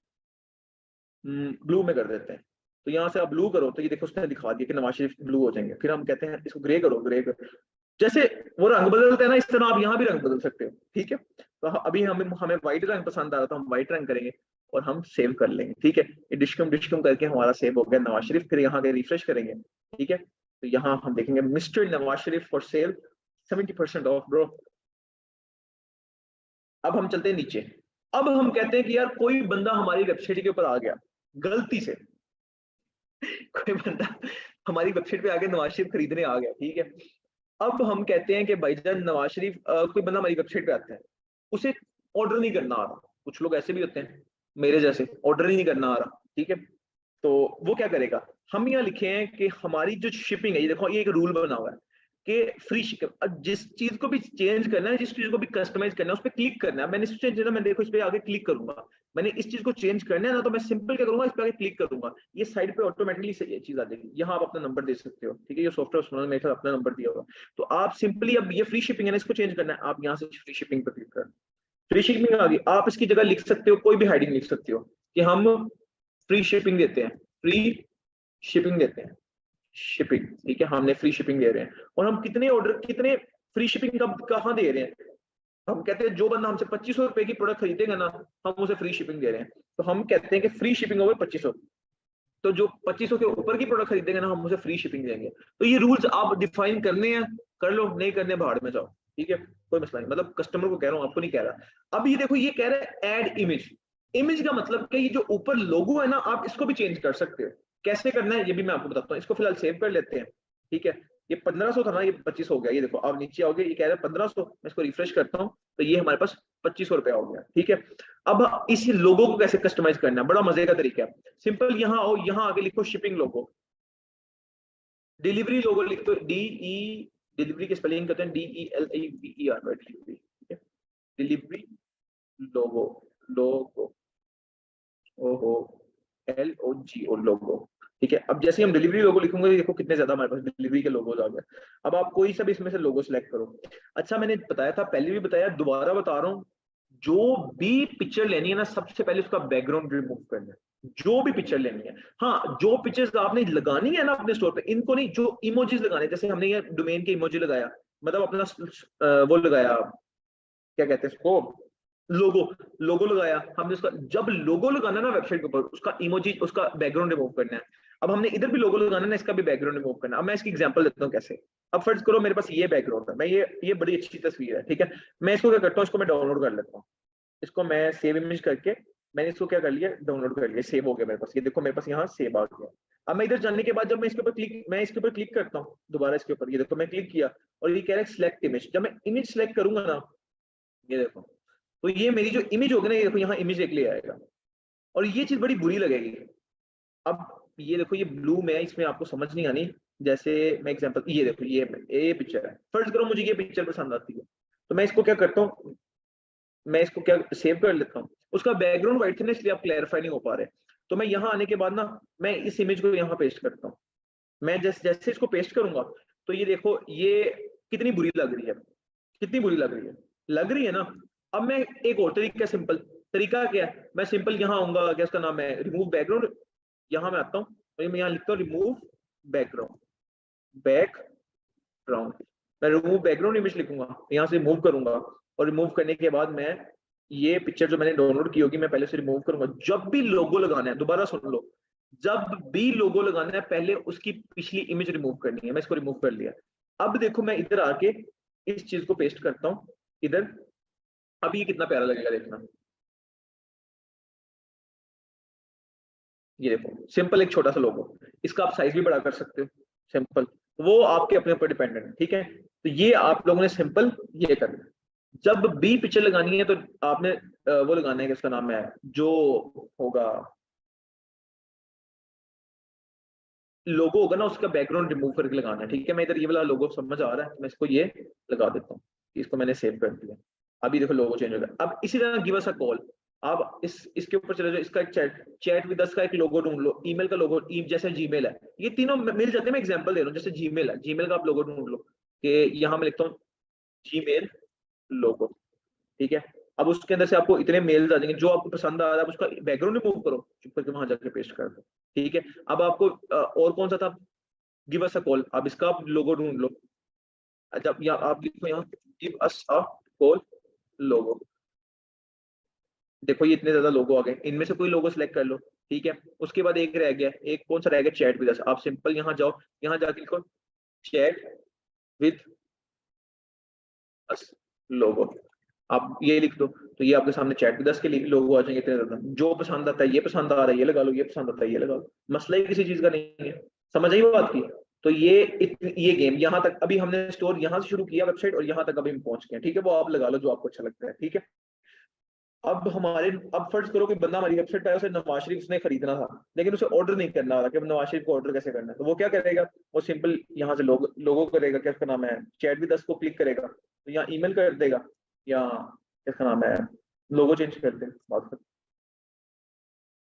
ब्लू में कर देते हैं। तो यहाँ से आप ब्लू करो, तो ये देखो उसने दिखा दिया कि नवाज शरीफ ब्लू हो जाएंगे। फिर हम कहते हैं इसको ग्रे करो, ग्रे करो। जैसे वो रंग बदलते हैं ना, इस तरह आप यहाँ भी रंग बदल सकते हो। ठीक है, तो अभी हमें व्हाइट रंग पसंद आ रहा, तो हम व्हाइट रंग करेंगे और हम सेव कर लेंगे। ठीक है, ये डिशकम करके हमारा सेव हो गया नवाज शरीफ। फिर यहाँ के रिफ्रेश करेंगे। ठीक है, तो यहाँ हम देखेंगे mister Nawaz Sharif for sale 70% of bro. अब हम चलते हैं नीचे। अब हम कहते हैं कि यार कोई बंदा हमारी वेबसाइट के ऊपर आ गया गलती से, कोई बंदा हमारी वेबसाइट पे आके नवाज शरीफ खरीदने आ गया। ठीक है, अब हम कहते हैं कि भाईजान नवाज शरीफ कोई बंदा हमारी वेबसाइट पे आता है, उसे ऑर्डर नहीं करना आ रहा। कुछ लोग ऐसे भी होते हैं मेरे जैसे, ऑर्डर ही नहीं करना आ रहा। ठीक है, तो वो क्या करेगा, हम यहाँ लिखे हैं कि हमारी जो शिपिंग है, ये देखो ये एक रूल बना हुआ है कि फ्री शिपिंग। अब जिस चीज को भी चेंज करना है, जिस चीज को भी कस्टमाइज करना है, उस पर क्लिक करना है। मैंने इस चेंज मैं देखो इस पे आगे क्लिक करूंगा, मैंने इस चीज को चेंज करना है ना, तो मैं सिंपल क्या करूंगा, इस पे आगे क्लिक करूंगा, ये साइड पे ऑटोमेटिकली ये चीज आ जाएगी। यहाँ आप अपना नंबर दे सकते हो। ठीक है, ये सॉफ्टवेयर उन्होंने मेरे साथ अपना नंबर दिया होगा, तो आप सिंपली, अब ये फ्री शिपिंग है ना, इसको चेंज करना है, आप यहाँ से फ्री शिपिंग पर क्लिक करें। फ्री शिपिंग आ गई, आप इसकी जगह लिख सकते हो, कोई भी हेडिंग लिख सकते हो कि हम फ्री शिपिंग देते हैं, फ्री शिपिंग देते हैं, शिपिंग। ठीक है, हमने फ्री शिपिंग दे रहे हैं, और हम कितने ऑर्डर, कितने फ्री शिपिंग कहाँ दे रहे हैं, हम कहते हैं जो बंदा हमसे 2500 रुपए की प्रोडक्ट खरीदेगा ना, हम उसे फ्री शिपिंग दे रहे हैं। तो हम कहते हैं कि फ्री शिपिंग ओवर 2500, तो जो 2500 के ऊपर की प्रोडक्ट खरीदेंगे ना, हम उसे फ्री शिपिंग देंगे। तो ये रूल्स आप डिफाइन करने हैं, कर लो, नहीं करने बाहर में जाओ। ठीक है, कोई मसला नहीं, मतलब कस्टमर को कह रहा हूँ, आपको नहीं कह रहा। अब ये देखो ये कह रहा है ऐड इमेज। इमेज का मतलब कि ये जो ऊपर लोगो है ना, आप इसको भी चेंज कर सकते हो। कैसे करना है ये भी मैं आपको बताता हूँ। इसको फिलहाल सेव कर लेते हैं। ठीक है, ये 1500 था ना, ये 2500 हो गया। ये देखो आप नीचे आओगे, ये कह रहा है 1500, मैं इसको रिफ्रेश करता हूँ, तो ये हमारे पास 2500 रुपया हो गया। ठीक है, अब इस लोगो को कैसे कस्टमाइज करना है, बड़ा मजे का तरीका है। सिंपल, यहाँ आओ, यहाँ आगे लिखो शिपिंग लोगो, डिलीवरी लोगो लिख दो, डिलीवरी की स्पेलिंग करते हैं DELIVER, डिलीवरी। ठीक है, डिलीवरी लोगो, लोगो, ओहो, LOGO, लोगो। ठीक है, अब जैसे हम डिलीवरी लोगो लिखूंगे, देखो कितने ज्यादा हमारे पास डिलीवरी के लोगोज आ गए। अब आप कोई सा भी इसमें से लोगो सिलेक्ट करो। अच्छा, मैंने बताया था, पहले भी बताया, दोबारा बता रहा हूँ, जो भी पिक्चर लेनी है ना, सबसे पहले उसका बैकग्राउंड रिमूव करना है। जो भी पिक्चर लेनी है, हाँ, जो पिक्चर्स आपने लगानी है ना अपने स्टोर पे, इनको नहीं, जो इमोजीज लगाने, जैसे हमने ये डोमेन के इमोजी लगाया, मतलब अपना वो लगाया, क्या कहते हैं इसको, लोगो, लोगो लगाया हमने उसका, जब लोगो लगाना ना वेबसाइट के ऊपर, उसका इमोजी, उसका बैकग्राउंड रिमूव करना है। अब हमने इधर भी लोगो लगाना ना, इसका भी बैकग्राउंड रिमूव करना है। अब मैं इसकी एग्जांपल देता हूँ कैसे। अब फर्ज करो मेरे पास ये बैकग्राउंड है, मैं ये बड़ी अच्छी तस्वीर है, ठीक है। मैं इसको क्या करता हूँ, इसको मैं डाउनलोड कर लेता हूँ। इसको मैं सेव इमेज करके, मैंने इसको क्या कर लिया, डाउनलोड कर लिया, सेव हो गया मेरे पास। ये देखो मेरे पास यहाँ सेव आ गया। अब मैं इधर जाने के बाद जब मैं इसके ऊपर क्लिक करता हूँ दोबारा इसके ऊपर, ये देखो मैं क्लिक किया और ये कह रहा है सिलेक्ट इमेज। जब मैं इमेज सिलेक्ट करूंगा ना, ये देखो, तो ये मेरी जो इमेज होगी ना, ये देखो यहाँ इमेज एक ले आएगा, और ये चीज बड़ी बुरी लगेगी। अब ये देखो, ये ब्लू में है, इसमें आपको समझ नहीं आनी। जैसे मैं एग्जांपल, ये देखो ये पिक्चर है, फर्ज करो मुझे ये पिक्चर पसंद आती है, तो मैं इसको क्या करता हूँ, मैं इसको क्या सेव कर लेता हूँ। उसका बैकग्राउंड व्हाइट था ना, इसलिए आप क्लैरिफाई नहीं हो पा रहे। तो मैं यहाँ आने के बाद ना, मैं इस इमेज को यहाँ पेस्ट करता हूँ। मैं जैसे जैसे इसको पेस्ट करूंगा, तो ये देखो ये कितनी बुरी लग रही है, कितनी बुरी लग रही है ना। अब मैं एक और तरीका, सिंपल तरीका क्या है, मैं सिंपल यहाँ आऊंगा, क्या उसका नाम है, रिमूव बैकग्राउंड। यहाँ मैं आता हूँ और मैं यहाँ लिखता हूँ रिमूव बैकग्राउंड, बैकग्राउंड। मैं रिमूव बैकग्राउंड इमेज लिखूंगा, यहाँ से रिमूव करूंगा, और रिमूव करने के बाद मैं ये पिक्चर जो मैंने डाउनलोड की होगी, मैं पहले से रिमूव करूंगा। जब भी लोगो लगाना है, दोबारा सुन लो, जब भी लोगो लगाना है पहले उसकी पिछली इमेज रिमूव करनी है। मैं इसको रिमूव कर लिया। अब देखो मैं इधर आके इस चीज को पेस्ट करता हूँ इधर। अब ये कितना प्यारा लगेगा देखना। ये देखो सिंपल एक छोटा सा लोगो, इसका आप साइज भी बड़ा कर सकते हो, सिंपल। वो आपके अपने ऊपर डिपेंडेंट है, ठीक है। तो ये आप लोगों ने सिंपल ये करना है। जब भी पिक्चर लगानी है तो आपने वो लगाना है कि उसका नाम है जो होगा, लोगो होगा ना, उसका बैकग्राउंड रिमूव करके लगाना है, ठीक है। मैं इधर ये वाला लोगो समझ आ रहा है, तो मैं इसको ये लगा देता हूँ। इसको मैंने सेव कर दिया। अभी देखो लोगो चेंज हो गया। अब इसी तरह गिव अस अ कॉल। आप इसके ऊपर चले जाओ, इसका एक चैट विद अस का एक लोगो ढूंढ लो, ईमेल का लोगो, जैसे जीमेल है, ये तीनों मिल जाते हैं। मैं एग्जांपल दे रहा हूँ, जैसे जीमेल है, जीमेल का आप लोगो ढूंढ लो, कि यहाँ मैं लिखता हूँ जीमेल लोगो, ठीक है। अब उसके अंदर से आपको इतने मेल्स आ जाएंगे, जो आपको पसंद आ रहा है उसका बैकग्राउंड रिमूव करो, चुप करके वहां जाके पेस्ट कर दो, ठीक है। अब आपको और कौन सा था, गिव अस अ कॉल, अब इसका आप लोगो ढूंढ लो। अच्छा, या आप लिखो यहाँ गिव अस अ कॉल लोगो। देखो ये इतने ज्यादा लोगो आ गए, इनमें से कोई लोगो सिलेक्ट कर लो, ठीक है। उसके बाद एक रह गया, एक कौन सा रह गया, चैट विद अस। आप सिंपल यहाँ जाओ, यहाँ जाके लिखो चैट विद अस लोगो। आप ये लिख दो, तो ये आपके सामने चैट विद अस के लोगो आ जाएंगे इतने ज्यादा। जो पसंद आता है, ये पसंद आ रहा है ये लगा लो, ये पसंद आता है ये लगा लो, मसला ही किसी चीज का नहीं है। समझ आई बात की। तो ये गेम यहाँ तक अभी हमने स्टोर यहाँ से शुरू किया वेबसाइट, और यहाँ तक अभी हम पहुंच गए, ठीक है। वो आप लगा लो जो आपको अच्छा लगता है, ठीक है। अब हमारे, अब फर्ज करो कि बंदा हमारी वेबसाइट पे आया, उसे नवाज शरीफ उसने खरीदना था, लेकिन उसे ऑर्डर नहीं करना था कि नवाज शरीफ को ऑर्डर कैसे करना है। तो वो क्या करेगा, वो सिंपल यहाँ से लोगो करेगा, क्या उसका नाम है, चैट विद अस को क्लिक करेगा, तो यहाँ ईमेल कर देगा, या क्या उसका नाम है, लोगो चेंज कर दे बात कर,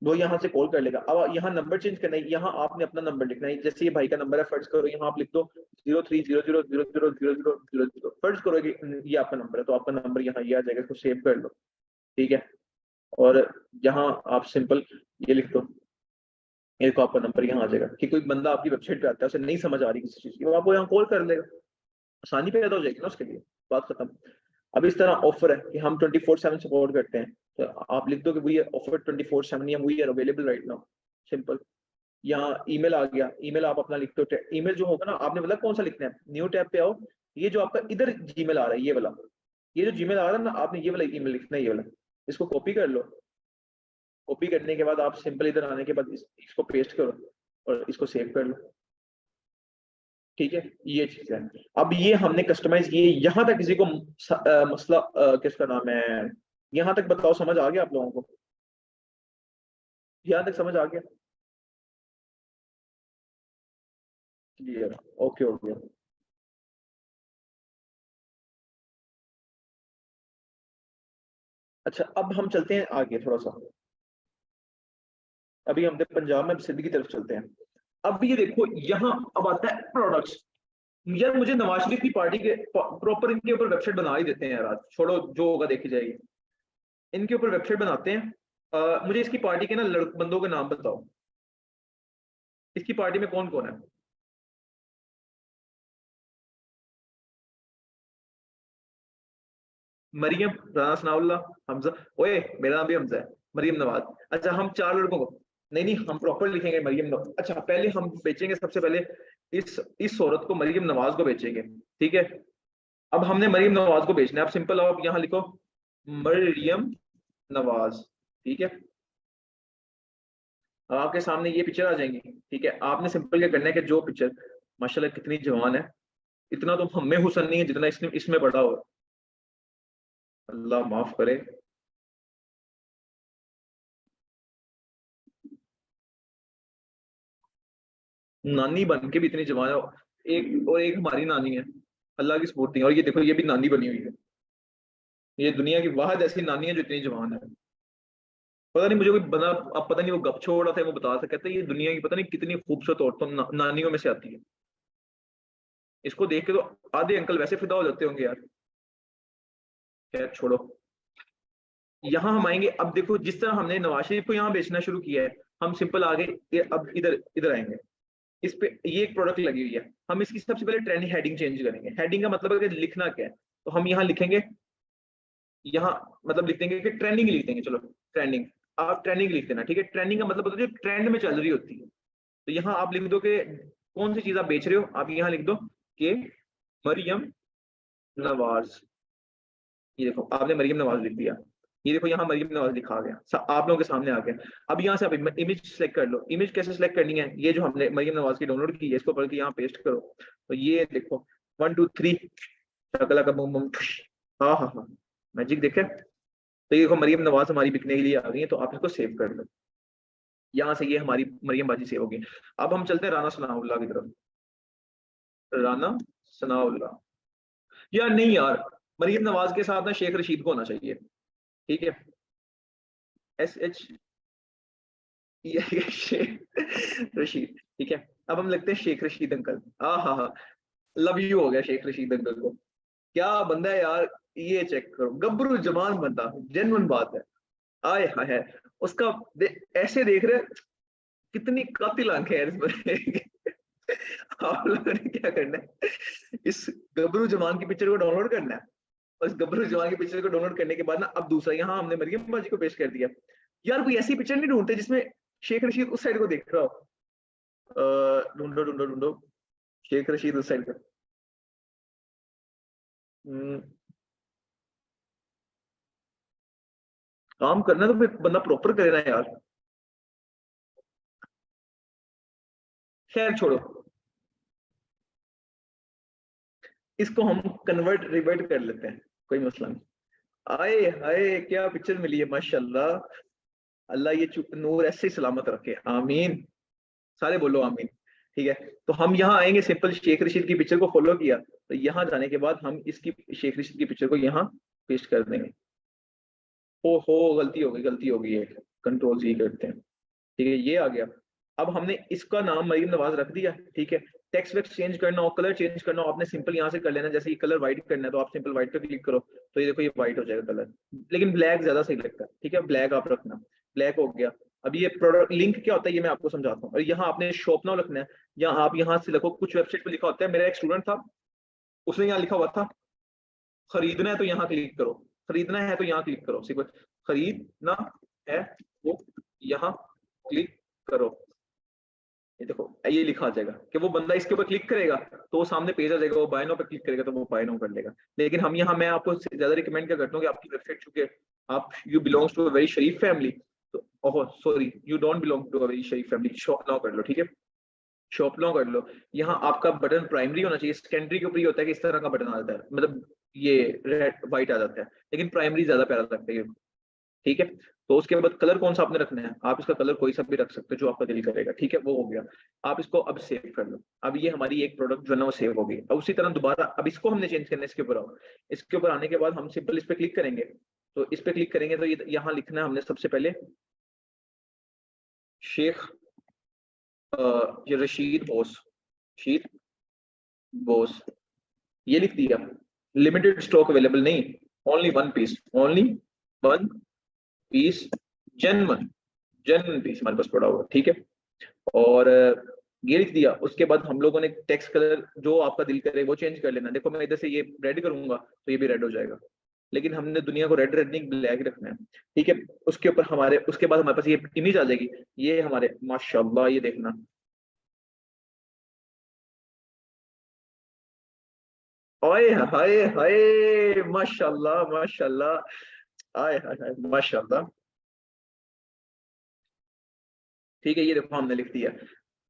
वो यहाँ से कॉल कर लेगा। अब यहाँ नंबर चेंज करना है, यहाँ आपने अपना नंबर लिखना है। जैसे ये भाई का नंबर है, फर्ज करो यहाँ आप लिख दो 0300000000, फर्ज करो कि ये आपका नंबर है, तो आपका नंबर यहाँ ये आ जाएगा, इसको सेव कर लो, ठीक है। और यहाँ आप सिंपल ये लिख दो, ये को आपका नंबर यहाँ आ जाएगा, कि कोई बंदा आपकी वेबसाइट पे आता है, उसे नहीं समझ आ रही किसी चीज की, वो आपको यहाँ कॉल कर लेगा, आसानी पैदा हो जाएगी ना उसके लिए, बात खत्म। अब इस तरह ऑफर है कि हम 24/7 सपोर्ट करते हैं, तो आप लिख दो कि वी ऑफर 24/7 या we are available right now, simple. यहाँ ईमेल आ गया, ईमेल आप अपना लिख दो। ईमेल जो होगा ना, आपने मतलब कौन सा लिखना है, न्यू टैब पे आओ, ये जो आपका इधर जीमेल आ रहा है ये वाला, ये जो जीमेल आ रहा है ना, आपने ये वाला ईमेल लिखना है, ये वाला। इसको कॉपी कर लो, कॉपी करने के बाद आप सिंपल इधर आने के बाद इसको पेस्ट करो और इसको सेव कर लो, ठीक है। ये चीज है। अब ये हमने कस्टमाइज किए, यहाँ तक किसी को मसला किसका नाम है, यहाँ तक बताओ, समझ आ गया आप लोगों को, यहाँ तक समझ आ गया, क्लियर, ओके हो गया। अच्छा अब हम चलते हैं आगे थोड़ा सा, अभी हम पंजाब में सिंध की तरफ चलते हैं। अब ये देखो यहाँ अब आता है प्रोडक्ट्स। यार मुझे नवाज शरीफ की पार्टी के प्रॉपर इनके ऊपर वेबसाइट बना ही देते हैं यार, आज छोड़ो जो होगा देखी जाएगी। इनके ऊपर वेबसाइट बनाते हैं। मुझे इसकी पार्टी के ना बंदों के नाम बताओ, इसकी पार्टी में कौन कौन है। मरियम, राना सनाउल्लाह, हमजा। ओए मेरा नाम भी हमजा है, मरियम नवाज। अच्छा हम 4 लड़कों को, नहीं हम प्रॉपर लिखेंगे मरियम नवाज। अच्छा पहले हम बेचेंगे सबसे पहले इस औरत को, मरियम नवाज को बेचेंगे, ठीक है। अब हमने मरियम नवाज को बेचना है। अब सिंपल आओ, आप यहाँ लिखो मरियम नवाज, ठीक है। अब आपके सामने ये पिक्चर आ जाएंगी, ठीक है। आपने सिंपल क्या करना है कि जो पिक्चर, माशाल्लाह कितनी जवान है, इतना तो हम में हुसन नहीं है जितना इसमें बड़ा हो, अल्लाह माफ करे। नानी बन के भी इतनी जवान है, एक हमारी नानी है, अल्लाह की सपोर्टिंग। और ये देखो ये भी नानी बनी हुई है, ये दुनिया की वाहिद ऐसी नानी है जो इतनी जवान है। पता नहीं मुझे कोई बंदा, अब पता नहीं वो गप छोड़ रहा था, वो बता सकते कहते ये दुनिया की पता नहीं कितनी खूबसूरत औरतों नानियों में से आती है। इसको देख के तो आधे अंकल वैसे फिदा हो जाते होंगे यार। खैर छोड़ो, यहाँ हम आएंगे। अब देखो जिस तरह हमने नवाज शरीफ को यहाँ बेचना शुरू किया है, हम सिंपल आगे अब इधर इधर आएंगे। इस पे ये एक प्रोडक्ट लगी हुई है, हम इसकी सबसे पहले ट्रेंडिंग हेडिंग चेंज करेंगे। हेडिंग का मतलब है कि लिखना क्या है, तो हम यहाँ लिखेंगे, यहाँ मतलब लिख देंगे कि ट्रेंडिंग लिख देंगे। चलो ट्रेंडिंग, आप ट्रेंडिंग लिख देना, ठीक है। ट्रेंडिंग का मतलब होता है जो ट्रेंड में चल रही होती है। तो यहाँ आप लिख दो कि कौन सी चीज आप बेच रहे हो, आप यहाँ लिख दो कि मरियम नवाज। ये देखो आपने मरियम नवाज लिख दिया, ये देखो यहाँ मरियम नवाज लिखा आ गया, आप लोगों के सामने आ गया। अब यहाँ से आप इमेज सेलेक्ट कर लो। इमेज कैसे सेलेक्ट करनी है, ये जो हमने मरियम नवाज की डाउनलोड की है इसको पढ़ के यहाँ पेस्ट करो। तो ये देखो 1 2 3 शकला का बम बम, हाँ हाँ हाँ, मैजिक देखे। तो ये देखो मरियम नवाज हमारी बिकने के लिए आ गई है, तो आप इसको सेव कर लो। यहाँ से ये हमारी मरियम बाजी सेव होगी। अब हम चलते हैं राना सनाउल्लाह की तरफ। राना सनाउल्लाह, यार नहीं यार, मरियम नवाज के साथ ना शेख रशीद को होना चाहिए, ठीक है। SH, ये शेख रशीद, ठीक है। अब हम लगते हैं शेख रशीद अंकल। हाँ हाँ, लव यू हो गया शेख रशीद अंकल को। क्या बंदा है यार, ये चेक करो, गब्रू जवान बंदा, जेन्युइन बात है। आए हाय है उसका ऐसे देख रहे, कितनी कातिल आंखें हैं इस बंदे की। आप लोगों ने क्या करना है, इस गब्रू जवान की पिक्चर को डाउनलोड करना है। और इस गब्रू जवान की पिक्चर को डाउनलोड करने के बाद ना, अब दूसरा यहाँ हमने मरियम बाजी को पेश कर दिया। यार कोई ऐसी पिक्चर नहीं ढूंढते जिसमें शेख रशीद उस साइड को देख रहा हो। ढूंढो ढूंढो ढूंढो, शेख रशीद उस साइड का। काम करना तो फिर बंदा प्रॉपर करे ना यार। खैर छोड़ो, इसको हम कन्वर्ट रिवर्ट कर लेते हैं, कोई मसला नहीं। आए हाय क्या पिक्चर मिली है माशाल्लाह, अल्लाह ये नूर ऐसे ही सलामत रखे, आमीन। सारे बोलो आमीन, ठीक है। तो हम यहाँ आएंगे, सिंपल शेख रशीद की पिक्चर को फॉलो किया, तो यहाँ जाने के बाद हम इसकी शेख रशीद की पिक्चर को यहाँ पेस्ट कर देंगे। हो गलती हो गई है, कंट्रोल जी करते हैं, ठीक है। ये आ गया। अब हमने इसका नाम मरियम नवाज रख दिया, ठीक है। टेक्स्ट वेक्स्ट चेंज करना हो, कलर चेंज करना हो, आपने सिंपल यहाँ से कर लेना। जैसे ये कलर व्हाइट करना है तो आप सिंपल व्हाइट पे क्लिक करो, तो ये देखो ये व्हाइट हो जाएगा कलर, लेकिन ब्लैक ज्यादा सही लगता है, ठीक है। ब्लैक आप रखना, ब्लैक हो गया। अब ये प्रोडक्ट लिंक क्या होता है ये मैं आपको समझाता हूँ। और यहाँ आपने शॉप नाउ रखना है, या आप यहाँ से लिखो, कुछ वेबसाइट पे लिखा होता है। मेरा एक स्टूडेंट था, उसने यहाँ लिखा हुआ था खरीदना है तो यहाँ क्लिक करो, खरीदना है तो यहाँ क्लिक करो, सिर्फ खरीदना है वो यहाँ क्लिक करो। ये देखो ये लिखा आ जाएगा कि वो बंदा इसके ऊपर क्लिक करेगा तो वो सामने पेज आ जाएगा, वो बाय नाउ पे क्लिक करेगा तो वो बाय नाउ कर लेगा। लेकिन हम यहाँ, मैं आपको ज्यादा रिकमेंड क्या करता हूँ कि आपकी वेबसाइट चूंकि आप you belongs to a very शरीफ फैमिली, तो ओहो sorry you don't belong to a very शरीफ फैमिली, शॉप नाउ कर लो, ठीक है। शॉप नाउ कर लो। यहाँ आपका बटन प्राइमरी होना चाहिए, सेकेंडरी के ऊपर ये होता है कि इस तरह का बटन आ जाता है, मतलब ये रेड व्हाइट आ जाता है, लेकिन प्राइमरी ज्यादा प्यारा लगता है, ठीक है। तो उसके बाद कलर कौन सा आपने रखना है, आप इसका कलर कोई सा भी रख सकते हो जो आपका दिल करेगा, ठीक है। वो हो गया। आप इसको अब सेव कर लो। अब ये हमारी एक प्रोडक्ट जो है ना वो सेव हो गई। अब उसी तरह दोबारा अब इसको हमने चेंज करना है, इसके ऊपर आओ। इसके ऊपर आने के बाद हम सिंपल इस पे क्लिक करेंगे, तो इस पे क्लिक करेंगे तो ये यहाँ लिखना है हमने सबसे पहले शेख ये रशीद बोस, रशीद बोस, ये लिख दिया। लिमिटेड स्टॉक अवेलेबल नहीं, only 1 piece, only 1 piece, genuine genuine piece हमारे पास पड़ा हुआ, ठीक है। और ये लिख दिया। उसके बाद हम लोगों ने टेक्स्ट कलर जो आपका दिल करे वो चेंज कर लेना। देखो मैं इधर से ये रेड करूंगा तो ये भी रेड हो जाएगा, लेकिन हमने दुनिया को रेड रेड नहीं ब्लैक रखना है, ठीक है। उसके ऊपर हमारे, उसके बाद हमारे पास ये इमेज आ जाएगी, ये हमारे माशाल्लाह, ये देखना, ओए हाय हाय, माशाल्लाह माशाल्लाह, आय हाय हाय माशाल्लाह। ठीक है, ये देखो हमने लिख दिया।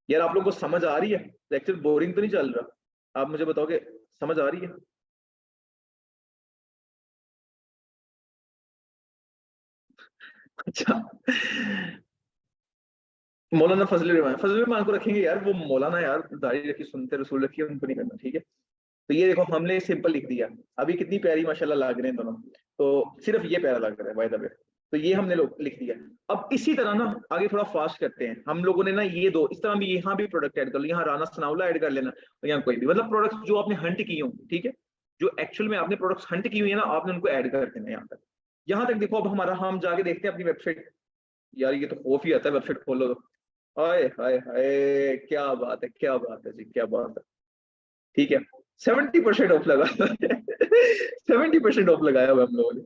यार आप लोगों को समझ आ रही है? लेक्चर बोरिंग तो नहीं चल रहा? आप मुझे बताओगे समझ आ रही है? अच्छा। मौलाना फजल रहमान को रखेंगे यार, वो मौलाना यार, दाढ़ी रखी, सुनते रसूल रखी है, उनको नहीं करना, ठीक है। तो ये देखो हमने सिंपल लिख दिया। अभी कितनी प्यारी माशाल्लाह लग रहे हैं दोनों। तो सिर्फ ये प्यारा लग रहा है बाय द वे। तो ये हमने लोग लिख दिया। अब इसी तरह ना आगे थोड़ा फास्ट करते हैं हम लोगों ने ना, ये दो इस तरह भी, यहाँ भी प्रोडक्ट ऐड कर लो, यहाँ राना सनाउल्लाह ऐड कर लेना, और यहाँ कोई भी, मतलब प्रोडक्ट्स जो आपने हंट की हो, ठीक है, जो एक्चुअल में आपने प्रोडक्ट्स हंट की हुई है ना, आपने उनको ऐड कर देना यहाँ तक। यहाँ तक देखो, अब हमारा, हम जाके देखते हैं अपनी वेबसाइट। यार ये तो खौफ ही आता है, वेबसाइट खोलो तो हाय हाय हाय, क्या बात है, क्या बात है जी, क्या बात है। ठीक है, 70% ऑफ लगा, 70% ऑफ लगाया हुआ हम लोगों ने।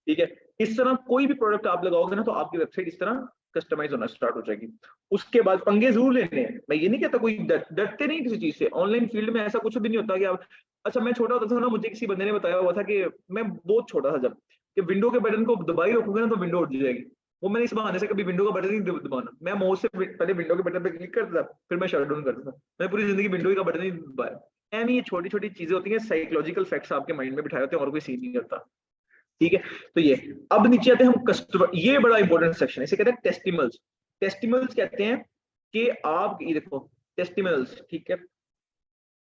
ठीक है, इस तरह कोई भी प्रोडक्ट आप लगाओगे ना, तो आपकी वेबसाइट इस तरह कस्टमाइज होना स्टार्ट हो जाएगी। उसके बाद पंगे जरूर लेने हैं, मैं ये नहीं कहता, कोई डरते नहीं किसी चीज से। ऑनलाइन फील्ड में ऐसा कुछ भी नहीं होता कि आप, अच्छा मैं छोटा होता था ना, मुझे किसी बंदे ने बताया हुआ था कि, मैं बहुत छोटा था जब, कि विंडो के बटन को दबाई रखोगे ना तो विंडो उठ जाएगी। वो मैंने इस बहाने से कभी विंडो का बटन नहीं दबाना, मैं माउस से पहले विंडो के बटन पे क्लिक करता था, फिर मैं शट डाउन करता था। मैं पूरी जिंदगी विंडो का बटन नहीं दबाया। एम, ये छोटी छोटी चीजें होती हैं, साइकोलॉजिकल फैक्ट्स आपके माइंड में बिठाए होते हैं, और कोई सीन नहीं करता। ठीक है, तो ये, अब नीचे आते हैं हम कस्टमर, ये बड़ा इंपॉर्टेंट सेक्शन है, इसे कहते हैं टेस्टिमल्स। टेस्टिमल्स कहते हैं कि आप ये देखो, टेस्टिमल्स, ठीक है,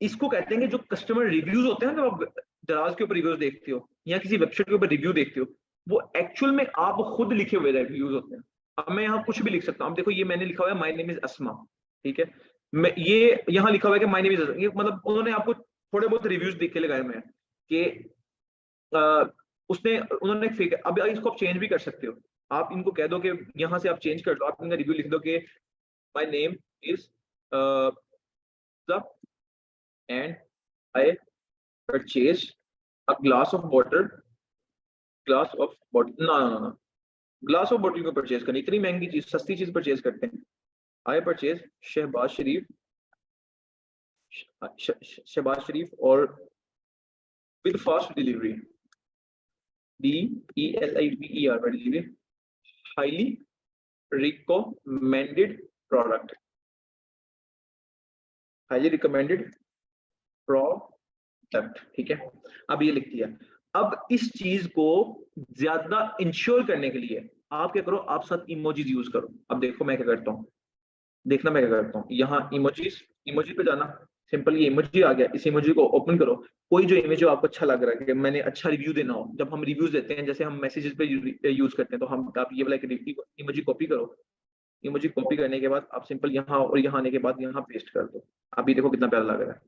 इसको कहते हैं कि जो कस्टमर रिव्यूज होते हैं ना, जब आप दराज के ऊपर रिव्यूज देखते हो या किसी वेबसाइट के ऊपर रिव्यू देखते हो, वो एक्चुअल में आप खुद लिखे हुए रिव्यूज होते हैं। अब मैं यहाँ कुछ भी लिख सकता हूँ। अब देखो, ये मैंने लिखा हुआ है, माय नेम इज अस्मा, ठीक है, मैं ये यहाँ लिखा हुआ है कि माय नेम इज, ये मतलब उन्होंने आपको थोड़े बहुत रिव्यूज देख के लगाए हुए हैं कि उसने, उन्होंने फेक, अब इसको आप चेंज भी कर सकते हो। आप इनको कह दो कि यहाँ से आप चेंज कर दो, आप इनका रिव्यू लिख दो कि my name is and I purchase a glass of water, glass of water, ना ना ना, ग्लास ऑफ बॉटल को परचेज करनी, इतनी महंगी चीज, सस्ती चीज परचेज करते हैं। आई परचेज शहबाज शरीफ, शहबाज शरीफ, और with fast delivery, DELIVER delivery, highly recommended product, highly recommended product, ठीक है। अब ये लिख दिया। अब इस चीज को ज्यादा इंश्योर करने के लिए आप क्या करो, आप साथ इमोजीज यूज करो। अब देखो मैं क्या करता हूँ, देखना मैं क्या करता हूँ, यहाँ इमोजीज, इमोजी पे जाना, सिंपल ये इमोजी आ गया, इस इमोजी को ओपन करो। कोई जो इमेज जो आपको अच्छा लग रहा है, कि मैंने अच्छा रिव्यू देना हो, जब हम रिव्यूज देते हैं, जैसे हम मैसेजेस पे यूज करते हैं, तो हम, आप ये वाला इमोजी कॉपी करो। इमोजी कॉपी करने के बाद आप सिंपल यहाँ और यहाँ आने के बाद यहाँ पेस्ट कर दो। अभी देखो कितना प्यारा लग रहा है।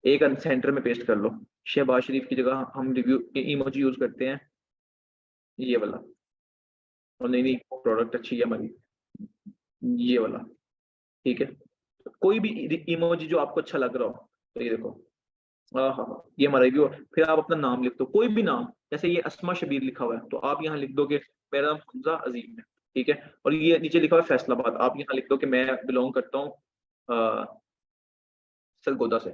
एक सेंटर में पेस्ट कर लो। शहबाज शरीफ की जगह हम रिव्यू इमोजी यूज करते हैं, ये वाला, और नहीं नहीं, प्रोडक्ट अच्छी है हमारी, ये वाला, ठीक है। कोई भी इमोजी जो आपको अच्छा लग रहा हो, तो ये देखो, हाँ हाँ हाँ, ये हमारा रिव्यू। फिर आप अपना नाम लिख दो, कोई भी नाम, जैसे ये अस्मा शबीर लिखा हुआ है, तो आप यहाँ लिख दो कि मेरा नाम हमजा अजीम है, ठीक है। और ये नीचे लिखा हुआ है फैसलाबाद, आप यहाँ लिख दो कि मैं बिलोंग करता हूँ सरगोदा से,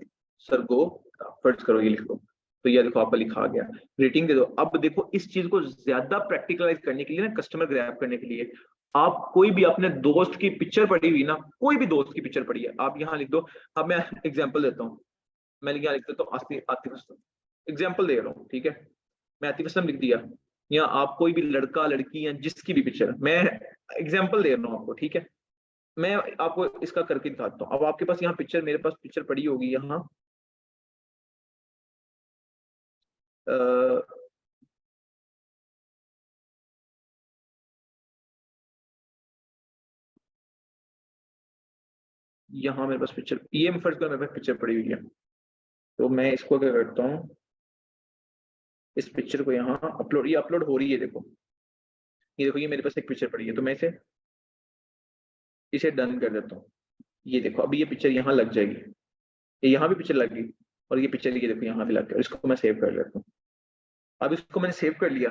सरगोदा, फर्ज करो, ये लिख दो। तो ये देखो आपका लिखा आ गया। रेटिंग दे दो। अब देखो, इस चीज को ज्यादा प्रैक्टिकलाइज करने के लिए ना, कस्टमर ग्रैब करने के लिए, आप कोई भी अपने दोस्त की पिक्चर पड़ी हुई ना, कोई भी दोस्त की पिक्चर पड़ी है, आप यहाँ लिख दो। अब मैं एग्जाम्पल देता हूँ, मैं यहाँ लिख देता हूँ आतिफ असलम, एग्जाम्पल दे रहा हूँ, ठीक है। मैं आतिफ असलम लिख दिया, या आप कोई भी लड़का लड़की या जिसकी भी पिक्चर, मैं एग्जाम्पल दे रहा हूँ आपको, ठीक है। मैं आपको इसका करके दिखाता हूँ। अब आपके पास यहाँ पिक्चर, मेरे पास पिक्चर पड़ी होगी यहाँ, यहाँ मेरे पास पिक्चर, ये मैं फर्ज कर, मेरे पास पिक्चर पड़ी हुई है। तो मैं इसको क्या करता हूँ, इस पिक्चर को यहाँ अपलोड, ये अपलोड हो रही है, देखो ये देखो, ये मेरे पास एक पिक्चर पड़ी है, तो मैं इसे इसे डन कर देता हूँ। ये देखो, अभी ये पिक्चर यहाँ लग जाएगी, ये यहाँ भी पिक्चर लग गई, और ये पिक्चर, ये देखो यहाँ भी लग गया, इसको मैं सेव कर लेता हूँ। अब इसको मैंने सेव कर लिया।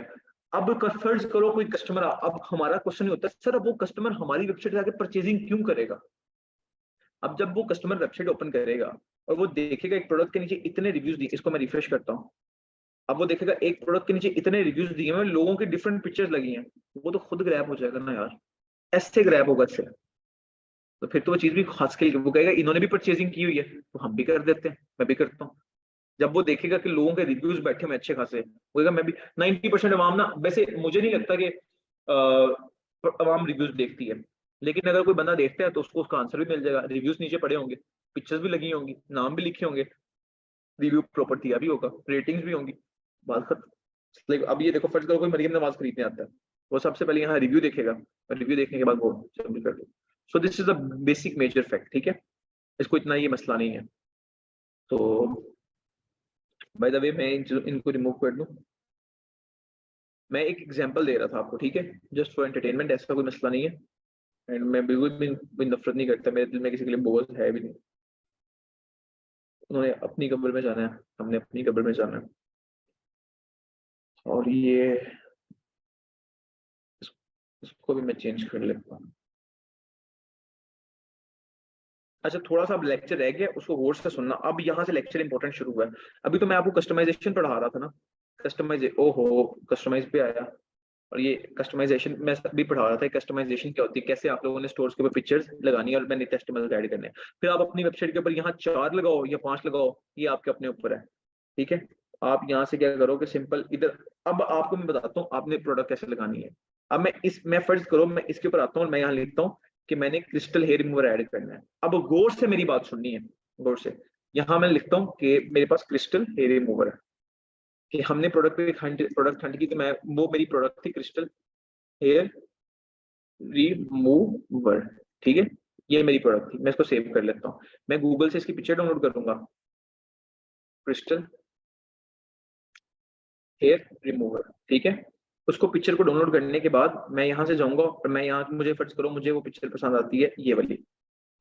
अब फर्ज करो कोई कस्टमर, अब हमारा क्वेश्चन होता है सर अब वो कस्टमर हमारी वेबसाइट जाके परचेजिंग क्यों करेगा। अब जब वो कस्टमर वेबसाइट ओपन करेगा और वो देखेगा एक प्रोडक्ट के नीचे इतने रिव्यूज दिए, इसको मैं रिफ्रेश करता हूँ, अब वो देखेगा एक प्रोडक्ट के नीचे इतने रिव्यूज दिए हैं, लोगों की डिफरेंट पिक्चर्स लगी हैं, वो तो खुद ग्रैब हो जाएगा ना यार, ऐसे ग्रैब होगा इससे। तो फिर तो वो चीज भी खास के लिए वो कहेगा इन्होंने भी परचेजिंग की हुई है तो हम भी कर देते हैं, मैं भी करता हूँ। जब वो देखेगा कि लोगों के रिव्यूज बैठे हुए अच्छे खासे, वो कहेगा मैं भी। 90% अवाम ना, वैसे मुझे नहीं लगता कि अवाम रिव्यूज देखती है, लेकिन अगर कोई बंदा देखता है तो उसको उसका आंसर भी मिल जाएगा, रिव्यूज नीचे पड़े होंगे, पिक्चर्स भी लगी होंगी, नाम भी लिखे होंगे, रिव्यू प्रॉपर दिया भी होगा, रेटिंग्स भी होंगी, बात खत्म। लाइक अब ये देखो, फर्ज करो कोई मरियम नवाज खरीदने आता है, वो सबसे पहले यहाँ रिव्यू देखेगा और रिव्यू देखने के बाद वो सबमिट कर दो। So this is a basic major fact, ठीक है, इसको इतना ये मसला नहीं है। तो बाय द वे मैं इनको रिमूव कर दूं, मैं एक एग्जांपल दे रहा था आपको, ठीक है, जस्ट फॉर एंटरटेनमेंट, ऐसा कोई मसला नहीं है। एंड मैं बिल्कुल भी नफरत नहीं करता, मेरे दिल में किसी के लिए बोझ है भी नहीं। उन्होंने अपनी कब्र में जाना है, हमने अपनी कब्र में जाना है। और ये इसको भी मैं चेंज कर लेता हूँ। अच्छा, थोड़ा सा अब लेक्चर रह गया, उसको गौर से सुनना। अब यहाँ से लेक्चर इंपॉर्टेंट शुरू हुआ है। अभी तो मैं आपको कस्टमाइजेशन पढ़ा रहा था ना, कस्टमाइज, ओहो कस्टमाइज पे आया। और ये कस्टमाइजेशन मैं भी पढ़ा रहा था, कस्टमाइजेशन क्या होती है, कैसे आप लोगों ने स्टोर्स के ऊपर पिक्चर्स लगानी है और मैंने टेस्टिमोनियल ऐड करने हैं। फिर आप अपनी वेबसाइट के ऊपर यहाँ 4 लगाओ या 5 लगाओ, ये आपके अपने ऊपर है, ठीक है। आप यहाँ से क्या करोगे, सिंपल इधर, अब आपको मैं बताता हूँ आपने प्रोडक्ट कैसे लगानी है। अब मैं फर्ज करो मैं इसके ऊपर आता हूँ और मैं यहाँ लिखता हूँ कि मैंने क्रिस्टल हेयर रिमूवर ऐड करना है। अब गौर से मेरी बात सुननी है, गौर से। यहाँ मैं लिखता हूँ कि मेरे पास क्रिस्टल हेयर रिमूवर है, कि हमने प्रोडक्ट हंट की, तो मैं, वो मेरी प्रोडक्ट थी क्रिस्टल हेयर रिमूवर, ठीक है, ये मेरी प्रोडक्ट थी। मैं इसको सेव कर लेता हूँ, मैं गूगल से इसकी पिक्चर डाउनलोड करूंगा, क्रिस्टल हेयर रिमूवर, ठीक है। उसको पिक्चर को डाउनलोड करने के बाद मैं यहाँ से जाऊंगा और मैं यहाँ, मुझे फर्ज करो मुझे वो पिक्चर पसंद आती है, ये वाली,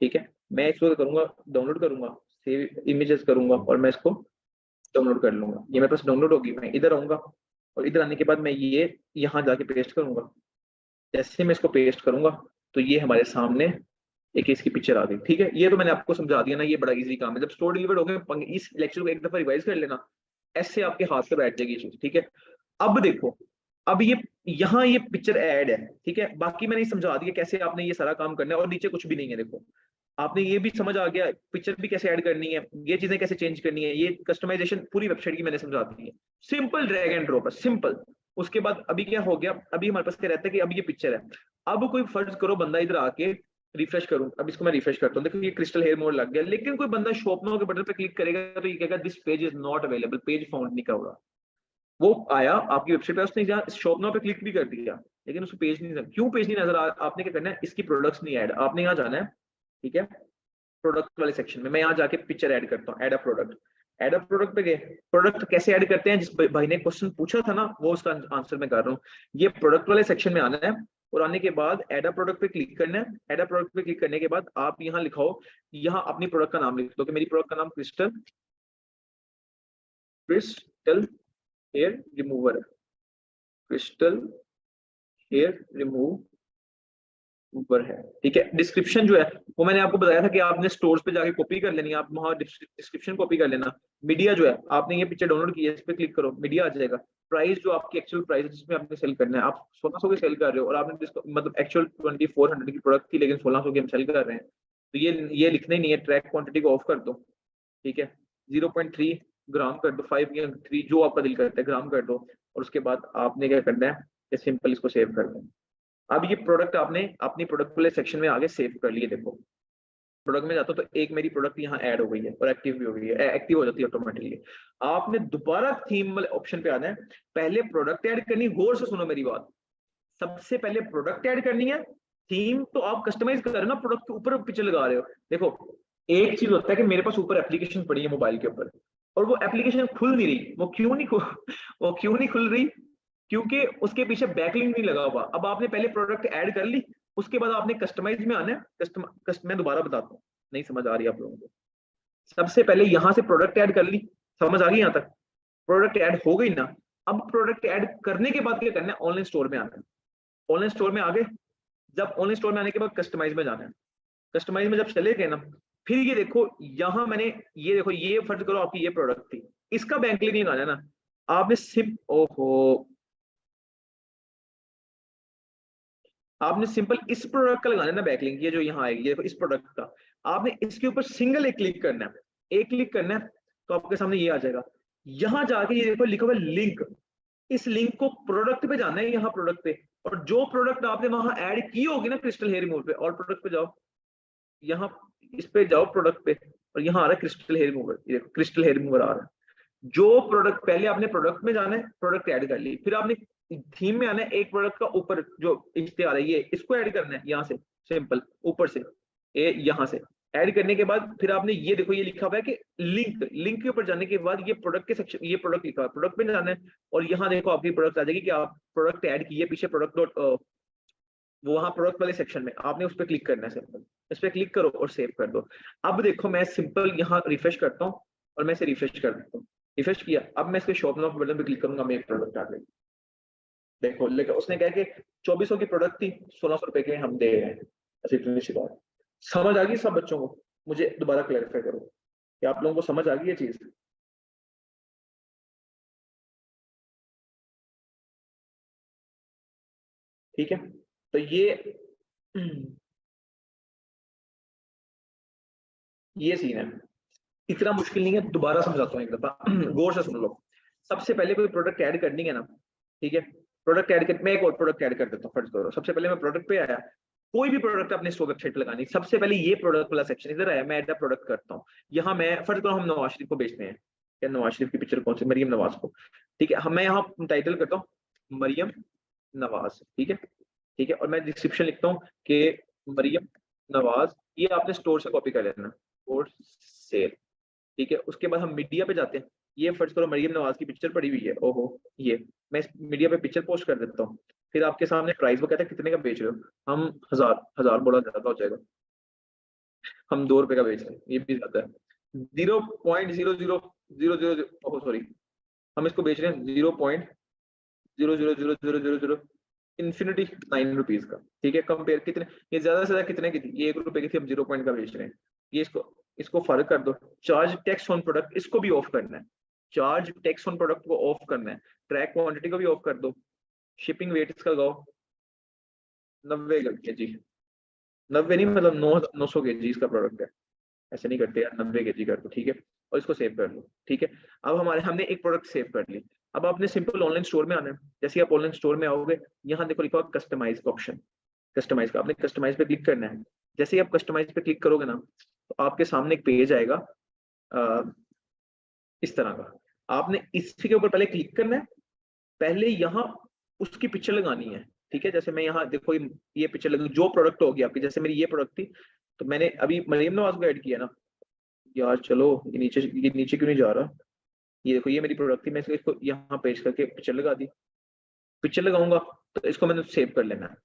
ठीक है। मैं इसको करूंगा, डाउनलोड करूंगा, सेव इमेजेस करूंगा और मैं इसको डाउनलोड कर लूंगा। ये मेरे पास डाउनलोड होगी, मैं इधर आऊंगा और इधर आने के बाद मैं ये यहाँ जाके पेस्ट करूंगा। जैसे मैं इसको पेस्ट करूंगा तो ये हमारे सामने एक इसकी पिक्चर आ गई, ठीक है। ये तो मैंने आपको समझा दिया ना, ये बड़ा इजी काम है। जब स्टोर डिलीवर्ड हो गए, इस लेक्चर को एक दफा रिवाइज कर लेना, ऐसे आपके हाथ पे बैठ जाएगी चीज, ठीक है। अब देखो, अब ये यहाँ ये पिक्चर ऐड है, ठीक है, बाकी मैंने समझा दिया कैसे आपने ये सारा काम करना है, और नीचे कुछ भी नहीं है। देखो आपने ये भी समझ आ गया पिक्चर भी कैसे ऐड करनी है, ये चीजें कैसे चेंज करनी है, ये कस्टमाइजेशन पूरी वेबसाइट की मैंने समझा दी है। सिंपल ड्रैग एंड ड्रॉप है, सिंपल। उसके बाद अभी क्या हो गया, अभी हमारे पास क्या रहता है कि अभी ये पिक्चर है। अब कोई फर्ज करो बंदा इधर आके रिफ्रेश करूं, अब इसको मैं रिफ्रेश करता हूँ, देखो ये क्रिस्टल हेयर मोड लग गया, लेकिन कोई बंदा शॉप नाउ के बटन पे क्लिक करेगा तो ये कहेगा this page is not available, page found नहीं होगा। वो आया आपकी वेबसाइट पे, उसने जहाँ शॉप नाउ पे क्लिक भी कर दिया, लेकिन उसको पेज नहीं नजर, क्यों पेज नहीं नजर आपने क्या करना है, इसकी प्रोडक्ट्स नहीं ऐड, आपने यहाँ जाना है, ठीक है, प्रोडक्ट वाले सेक्शन में। मैं यहाँ जाके पिक्चर ऐड करता हूँ, add a product, add a product पे गए। प्रोडक्ट कैसे ऐड करते हैं, जिस भाई ने क्वेश्चन पूछा था ना, वो उसका आंसर मैं कर रहा हूँ। ये प्रोडक्ट वाले सेक्शन में आना है और आने के बाद ऐड अ प्रोडक्ट पे क्लिक करना है। ऐड अ प्रोडक्ट पे क्लिक करने के बाद आप यहाँ लिखाओ, यहाँ अपनी प्रोडक्ट का नाम लिख दो कि मेरी प्रोडक्ट का नाम क्रिस्टल क्रिस्टल हेयर रिमूवर है, क्रिस्टल हेयर रिमूव ऊपर है, ठीक है। डिस्क्रिप्शन जो है वो मैंने आपको बताया था कि आपने स्टोर्स पे जाके कॉपी कर लेनी है, आप वहां डिस्क्रिप्शन कॉपी कर लेना। मीडिया जो है, आपने ये पिक्चर डाउनलोड की है, इस पे क्लिक करो, मीडिया आ जाएगा। प्राइस जो आपकी एक्चुअल प्राइस है जिसमें आपने सेल करना है, आप 1600 के सेल कर रहे हो और आपने मतलब एक्चुअल 2400 की प्रोडक्ट थी लेकिन 1600 की हम सेल कर रहे हैं, तो ये लिखना ही नहीं है, ट्रैक क्वांटिटी को ऑफ कर दो, ठीक है। 0.3 ग्राम कर दो, 5 या 3 जो आपका दिल करता है ग्राम कर दो, और उसके बाद आपने क्या करना है, सिंपल इसको सेव कर दो। अब ये प्रोडक्ट आपने अपनी प्रोडक्ट वाले सेक्शन में आगे सेव कर लिए। देखो प्रोडक्ट में जाता हूं तो एक मेरी प्रोडक्ट यहाँ ऐड हो गई है और एक्टिव भी हो गई है, एक्टिव हो जाती है ऑटोमेटिकली। आपने दोबारा थीम वाले ऑप्शन पे आना है, पहले प्रोडक्ट ऐड करनी, गौर से सुनो मेरी बात, सबसे पहले प्रोडक्ट ऐड करनी है। थीम तो आप कस्टमाइज कर रहे हो ना, प्रोडक्ट के ऊपर पिक्चर लगा रहे हो। देखो एक चीज होता है कि मेरे पास ऊपर एप्लीकेशन पड़ी है मोबाइल के ऊपर, और वो एप्लीकेशन खुल नहीं रही, वो क्यों नहीं खुल रही, क्योंकि उसके पीछे बैकलिंक नहीं लगा हुआ। अब आपने पहले प्रोडक्ट ऐड कर ली, उसके बाद आपने कस्टमाइज में आना है। मैं दोबारा बताता हूँ, नहीं समझ आ रही आप लोगों को। सबसे पहले यहां से प्रोडक्ट ऐड कर ली, समझ आ गई यहाँ तक, प्रोडक्ट ऐड हो गई ना। अब प्रोडक्ट ऐड करने के बाद क्या करना है, ऑनलाइन स्टोर में आना है। ऑनलाइन स्टोर में आ गए, जब ऑनलाइन स्टोर में आने के बाद कस्टमाइज में जाना है। कस्टमाइज में जब चले गए ना, फिर ये देखो यहाँ मैंने ये देखो, ये फर्ज करो आपकी ये प्रोडक्ट थी, इसका बैंक लिंक लगाना है ना आपने। ओहो, आपने सिंपल इस प्रोडक्ट का लगाना है ना बैकलिंक, ये जो यहाँ आएगी, ये देखो इस प्रोडक्ट का, आपने इसके ऊपर सिंगल एक क्लिक करना है। एक क्लिक करना है तो आपके सामने ये आ जाएगा। यहाँ जाके ये देखो लिखा हुआ लिंक, इस लिंक को प्रोडक्ट पे जाना है, यहाँ प्रोडक्ट पे, और जो प्रोडक्ट आपने वहां ऐड की होगी ना क्रिस्टल हेयर रिमूवर पे, और प्रोडक्ट पे जाओ, यहाँ इस पे जाओ प्रोडक्ट पे, और यहाँ आ रहा है क्रिस्टल हेयर रिमूवर, ये देखो क्रिस्टल हेयर रिमूवर आ रहा है। जो प्रोडक्ट पहले आपने प्रोडक्ट में जाना है, प्रोडक्ट ऐड कर ली, फिर आपने थीम में आना है, एक प्रोडक्ट का ऊपर जो इश्तेहार है ये, इसको ऐड करना है यहाँ से, सिंपल ऊपर से यहाँ से ऐड करने के बाद फिर आपने ये देखो ये लिखा हुआ है कि लिंक, लिंक के ऊपर जाने के बाद ये प्रोडक्ट के सेक्शन, ये प्रोडक्ट लिखा हुआ है, प्रोडक्ट पे जाना है, और यहाँ देखो आपकी प्रोडक्ट आ जाएगी कि आप प्रोडक्ट ऐड किए पीछे प्रोडक्ट डॉट, वो वहां प्रोडक्ट वाले सेक्शन में आपने उस पर क्लिक करना है, सिंपल इस पर क्लिक करो और सेव कर दो। अब देखो मैं सिंपल यहाँ रिफ्रेश करता हूँ और मैं इसे रिफ्रेश कर देता हूँ। रिफ्रेश किया, अब मैं इसके शॉप नाउ बटन पे क्लिक करूंगा, मैं एक प्रोडक्ट आ गई। देखो लेकिन उसने कहा कि 2400 की प्रोडक्ट थी, 1600 रुपए के हम दे रहे हैं। ऐसी इतनी सी बात समझ आ गई सब बच्चों को? मुझे दोबारा क्लैरिफाई करो कि आप लोगों को समझ आ गई ये चीज? ठीक है, तो ये सीन है, इतना मुश्किल नहीं है। दोबारा समझाता हूँ एक दफा, गौर से सुन लो। सबसे पहले कोई प्रोडक्ट ऐड करनी है ना, ठीक है, प्रोडक्ट ऐड कर, मैं एक और प्रोडक्ट ऐड कर देता हूँ, फर्ज करो सबसे पहले मैं प्रोडक्ट पे आया, कोई भी प्रोडक्ट अपने स्टोर वेबसाइट पे लगानी, सबसे पहले ये प्रोडक्ट वाला सेक्शन इधर आया, मैं ऐड प्रोडक्ट करता हूँ। यहाँ मैं फर्ज करो हम नवाज शरीफ को बेचते हैं, क्या नवाज शरीफ की पिक्चर कौन सी, मरियम नवाज को, ठीक है, हम मैं यहाँ टाइटल करता हूँ मरियम नवाज, ठीक है, ठीक है, और मैं डिस्क्रिप्शन लिखता हूँ कि मरियम नवाज, ये आपने स्टोर से कॉपी कर लेना, और सेल, ठीक है। उसके बाद हम मीडिया पे जाते हैं, ये फर्ज करो मरियम नवाज की पिक्चर पड़ी हुई है, ओहो ये, मैं इस मीडिया पे पिक्चर पोस्ट कर देता हूँ। फिर आपके सामने प्राइस वो कहता है कितने का बेच रहे हो, हम हजार, हजार बोला ज्यादा हो जाएगा, हम 2 रुपए का बेच रहे हैं, ये भी ज्यादा है, 0.000000, ओहो सॉरी, हम इसको बेच रहे हैं 0.000000 इन्फिनिटी 9 रुपीज का, ठीक है। कंपेयर कितने, ये ज्यादा से ज्यादा कितने की थी, ये 1 रुपए की थी, हम 0 पॉइंट का बेच रहे हैं। ये इसको फर्क कर दो, चार्ज टैक्स ऑन प्रोडक्ट इसको भी ऑफ करना है, चार्ज टैक्स ऑन प्रोडक्ट को ऑफ करना है, ट्रैक क्वांटिटी को भी ऑफ कर दो, शिपिंग वेट इसका लगाओ 90 kg, 90 नहीं मतलब 900 kg इसका प्रोडक्ट है, ऐसे नहीं करते यार, 90 kg कर दो, ठीक है, और इसको सेव कर लो, ठीक है। अब हमने एक प्रोडक्ट सेव कर ली, अब आपने सिंपल ऑनलाइन स्टोर में आना है। जैसे आप ऑनलाइन स्टोर में आओगे, यहाँ देखो लिखा हुआ कस्टमाइज का ऑप्शन, कस्टमाइज का आपने कस्टमाइज पे क्लिक करना है। जैसे ही आप कस्टमाइज पे क्लिक करोगे ना, तो आपके सामने एक पेज आएगा इस तरह का, आपने इसके ऊपर पहले क्लिक करना है, पहले यहाँ उसकी पिक्चर लगानी है, ठीक है। जैसे मैं यहाँ देखो ये पिक्चर लगी, जो प्रोडक्ट होगी आपकी, जैसे मेरी ये प्रोडक्ट थी, तो मैंने अभी मरियम नवाज को ऐड किया ना यार, चलो ये नीचे क्यों नहीं जा रहा, ये देखो ये मेरी प्रोडक्ट थी, मैं इसको यहाँ पेश करके पिक्चर लगा दी, पिक्चर लगाऊंगा तो इसको मैंने सेव कर लेना है।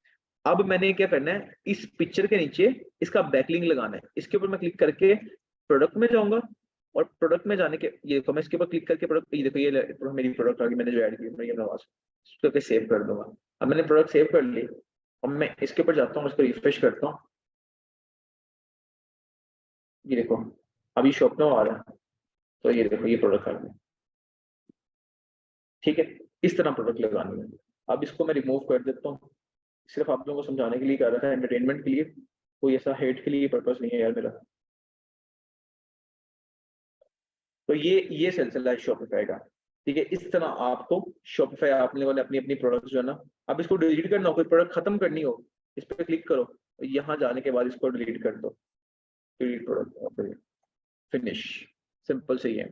अब मैंने क्या करना है, इस पिक्चर के नीचे इसका बैकलिंक लगाना है, इसके ऊपर मैं क्लिक करके प्रोडक्ट में जाऊंगा, और प्रोडक्ट में जाने के ये देखो मैं इसके ऊपर क्लिक करके प्रोडक्ट, ये देखो ये मेरी प्रोडक्ट आ गई, मैंने जो ऐड की मरियम नवाज, इसको करके सेव कर दूंगा। अब मैंने प्रोडक्ट सेव कर ली, अब मैं इसके ऊपर जाता हूँ, इसको रिफ्रेश करता हूँ, ये देखो अभी शॉप नाउ आ रहा है, तो ये देखो ये प्रोडक्ट आ गया, ठीक है। इस तरह प्रोडक्ट लगानी है। अब इसको मैं रिमूव कर देता हूँ, सिर्फ आप लोगों को समझाने के लिए कर रहा था, एंटरटेनमेंट के लिए, कोई ऐसा हेट के लिए पर्पस नहीं है यार मेरा। तो ये सिलसिला है शॉपिफाई का, ठीक है। इस तरह आपको शॉपिफाई, आप लोगों ने अपनी अपनी प्रोडक्ट्स जो है ना, अब इसको डिलीट करना हो, कोई प्रोडक्ट खत्म करनी हो, इस पर क्लिक करो, यहाँ जाने के बाद इसको डिलीट कर दो, डिलीट प्रोडक्ट, फिनिश, सिंपल से ही है।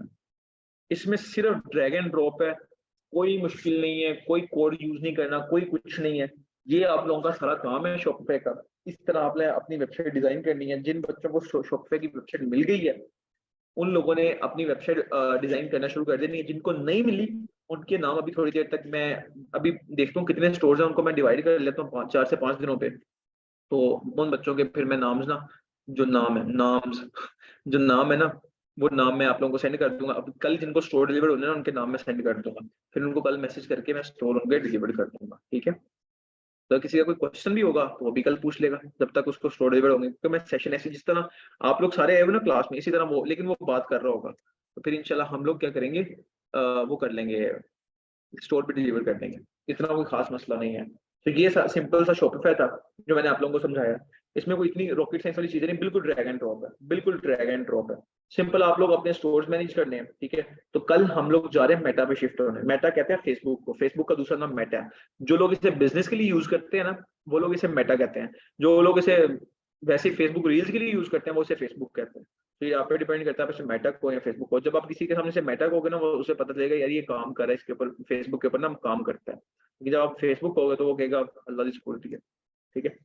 इसमें सिर्फ ड्रैग एंड ड्रॉप है, कोई मुश्किल नहीं है, कोई कोड यूज नहीं करना, कोई कुछ नहीं है, ये आप लोगों का सारा काम है शॉपिफाई का। इस तरह आपने अपनी वेबसाइट डिजाइन करनी है। जिन बच्चों को शॉपिफाई की वेबसाइट मिल गई है, उन लोगों ने अपनी वेबसाइट डिजाइन करना शुरू कर देनी है। जिनको नहीं मिली, उनके नाम अभी थोड़ी देर तक मैं अभी देखता हूँ कितने स्टोर्स हैं, उनको मैं डिवाइड कर लेता हूँ 4 से 5 दिनों पे, तो उन बच्चों के फिर मैं नाम्स ना, जो नाम है ना, वो नाम मैं आप लोगों को सेंड कर दूंगा। अब कल जिनको स्टोर डिलीवर होने ना उनके नाम में सेंड कर दूंगा, फिर उनको कल मैसेज करके मैं स्टोर उनके डिलीवर कर दूंगा, ठीक है। तो किसी का कोई क्वेश्चन भी होगा तो वो भी कल पूछ लेगा जब तक उसको स्टोर डिलीवर होंगे, क्योंकि मैं सेशन ऐसे जिस तरह आप लोग सारे आए हो ना क्लास में, इसी तरह वो, लेकिन वो बात कर रहा होगा, तो फिर इंशाल्लाह हम लोग क्या करेंगे, वो कर लेंगे, स्टोर पे डिलीवर कर देंगे, इतना कोई खास मसला नहीं है। तो ये सिंपल सा शॉपिफाई था जो मैंने आप लोगों को समझाया। इसमें कोई इतनी रॉकेट साइंस वाली चीजें नहीं, बिल्कुल ड्रैग एंड ड्रॉप है, बिल्कुल ड्रैग एंड ड्रॉप है। सिंपल आप लोग अपने स्टोर्स मैनेज करने हैं, ठीक है। तो कल हम लोग जा रहे हैं मेटा पे शिफ्ट होने। मेटा कहते हैं फेसबुक को, फेसबुक का दूसरा नाम मेटा है। जो लोग इसे बिजनेस के लिए यूज करते हैं ना, वो लोग इसे मेटा कहते हैं। जो लोग इसे वैसे फेसबुक रील्स के लिए यूज करते हैं वो इसे फेसबुक कहते हैं। तो ये आप पे डिपेंड करता है, आप इसे मेटा को या फेसबुक को। जब आप किसी के सामने से मेटा कहोगे ना, वो उसे पता चलेगा यार ये काम कर रहा है इसके ऊपर, फेसबुक के ऊपर ना हम काम करता है। लेकिन जब आप फेसबुक कहोगे तो वो कहेगा अल्लाह दी सिक्योरिटी है, ठीक है।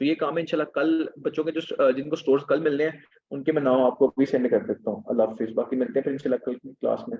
तो ये काम है इंशाल्लाह कल बच्चों के जो जिनको स्टोर्स कल मिलने हैं उनके मैं नाम आपको भी सेंड कर देता हूँ। अल्लाह हाफिज, बाकी मिलते हैं फिर इंशाल्लाह कल की क्लास में।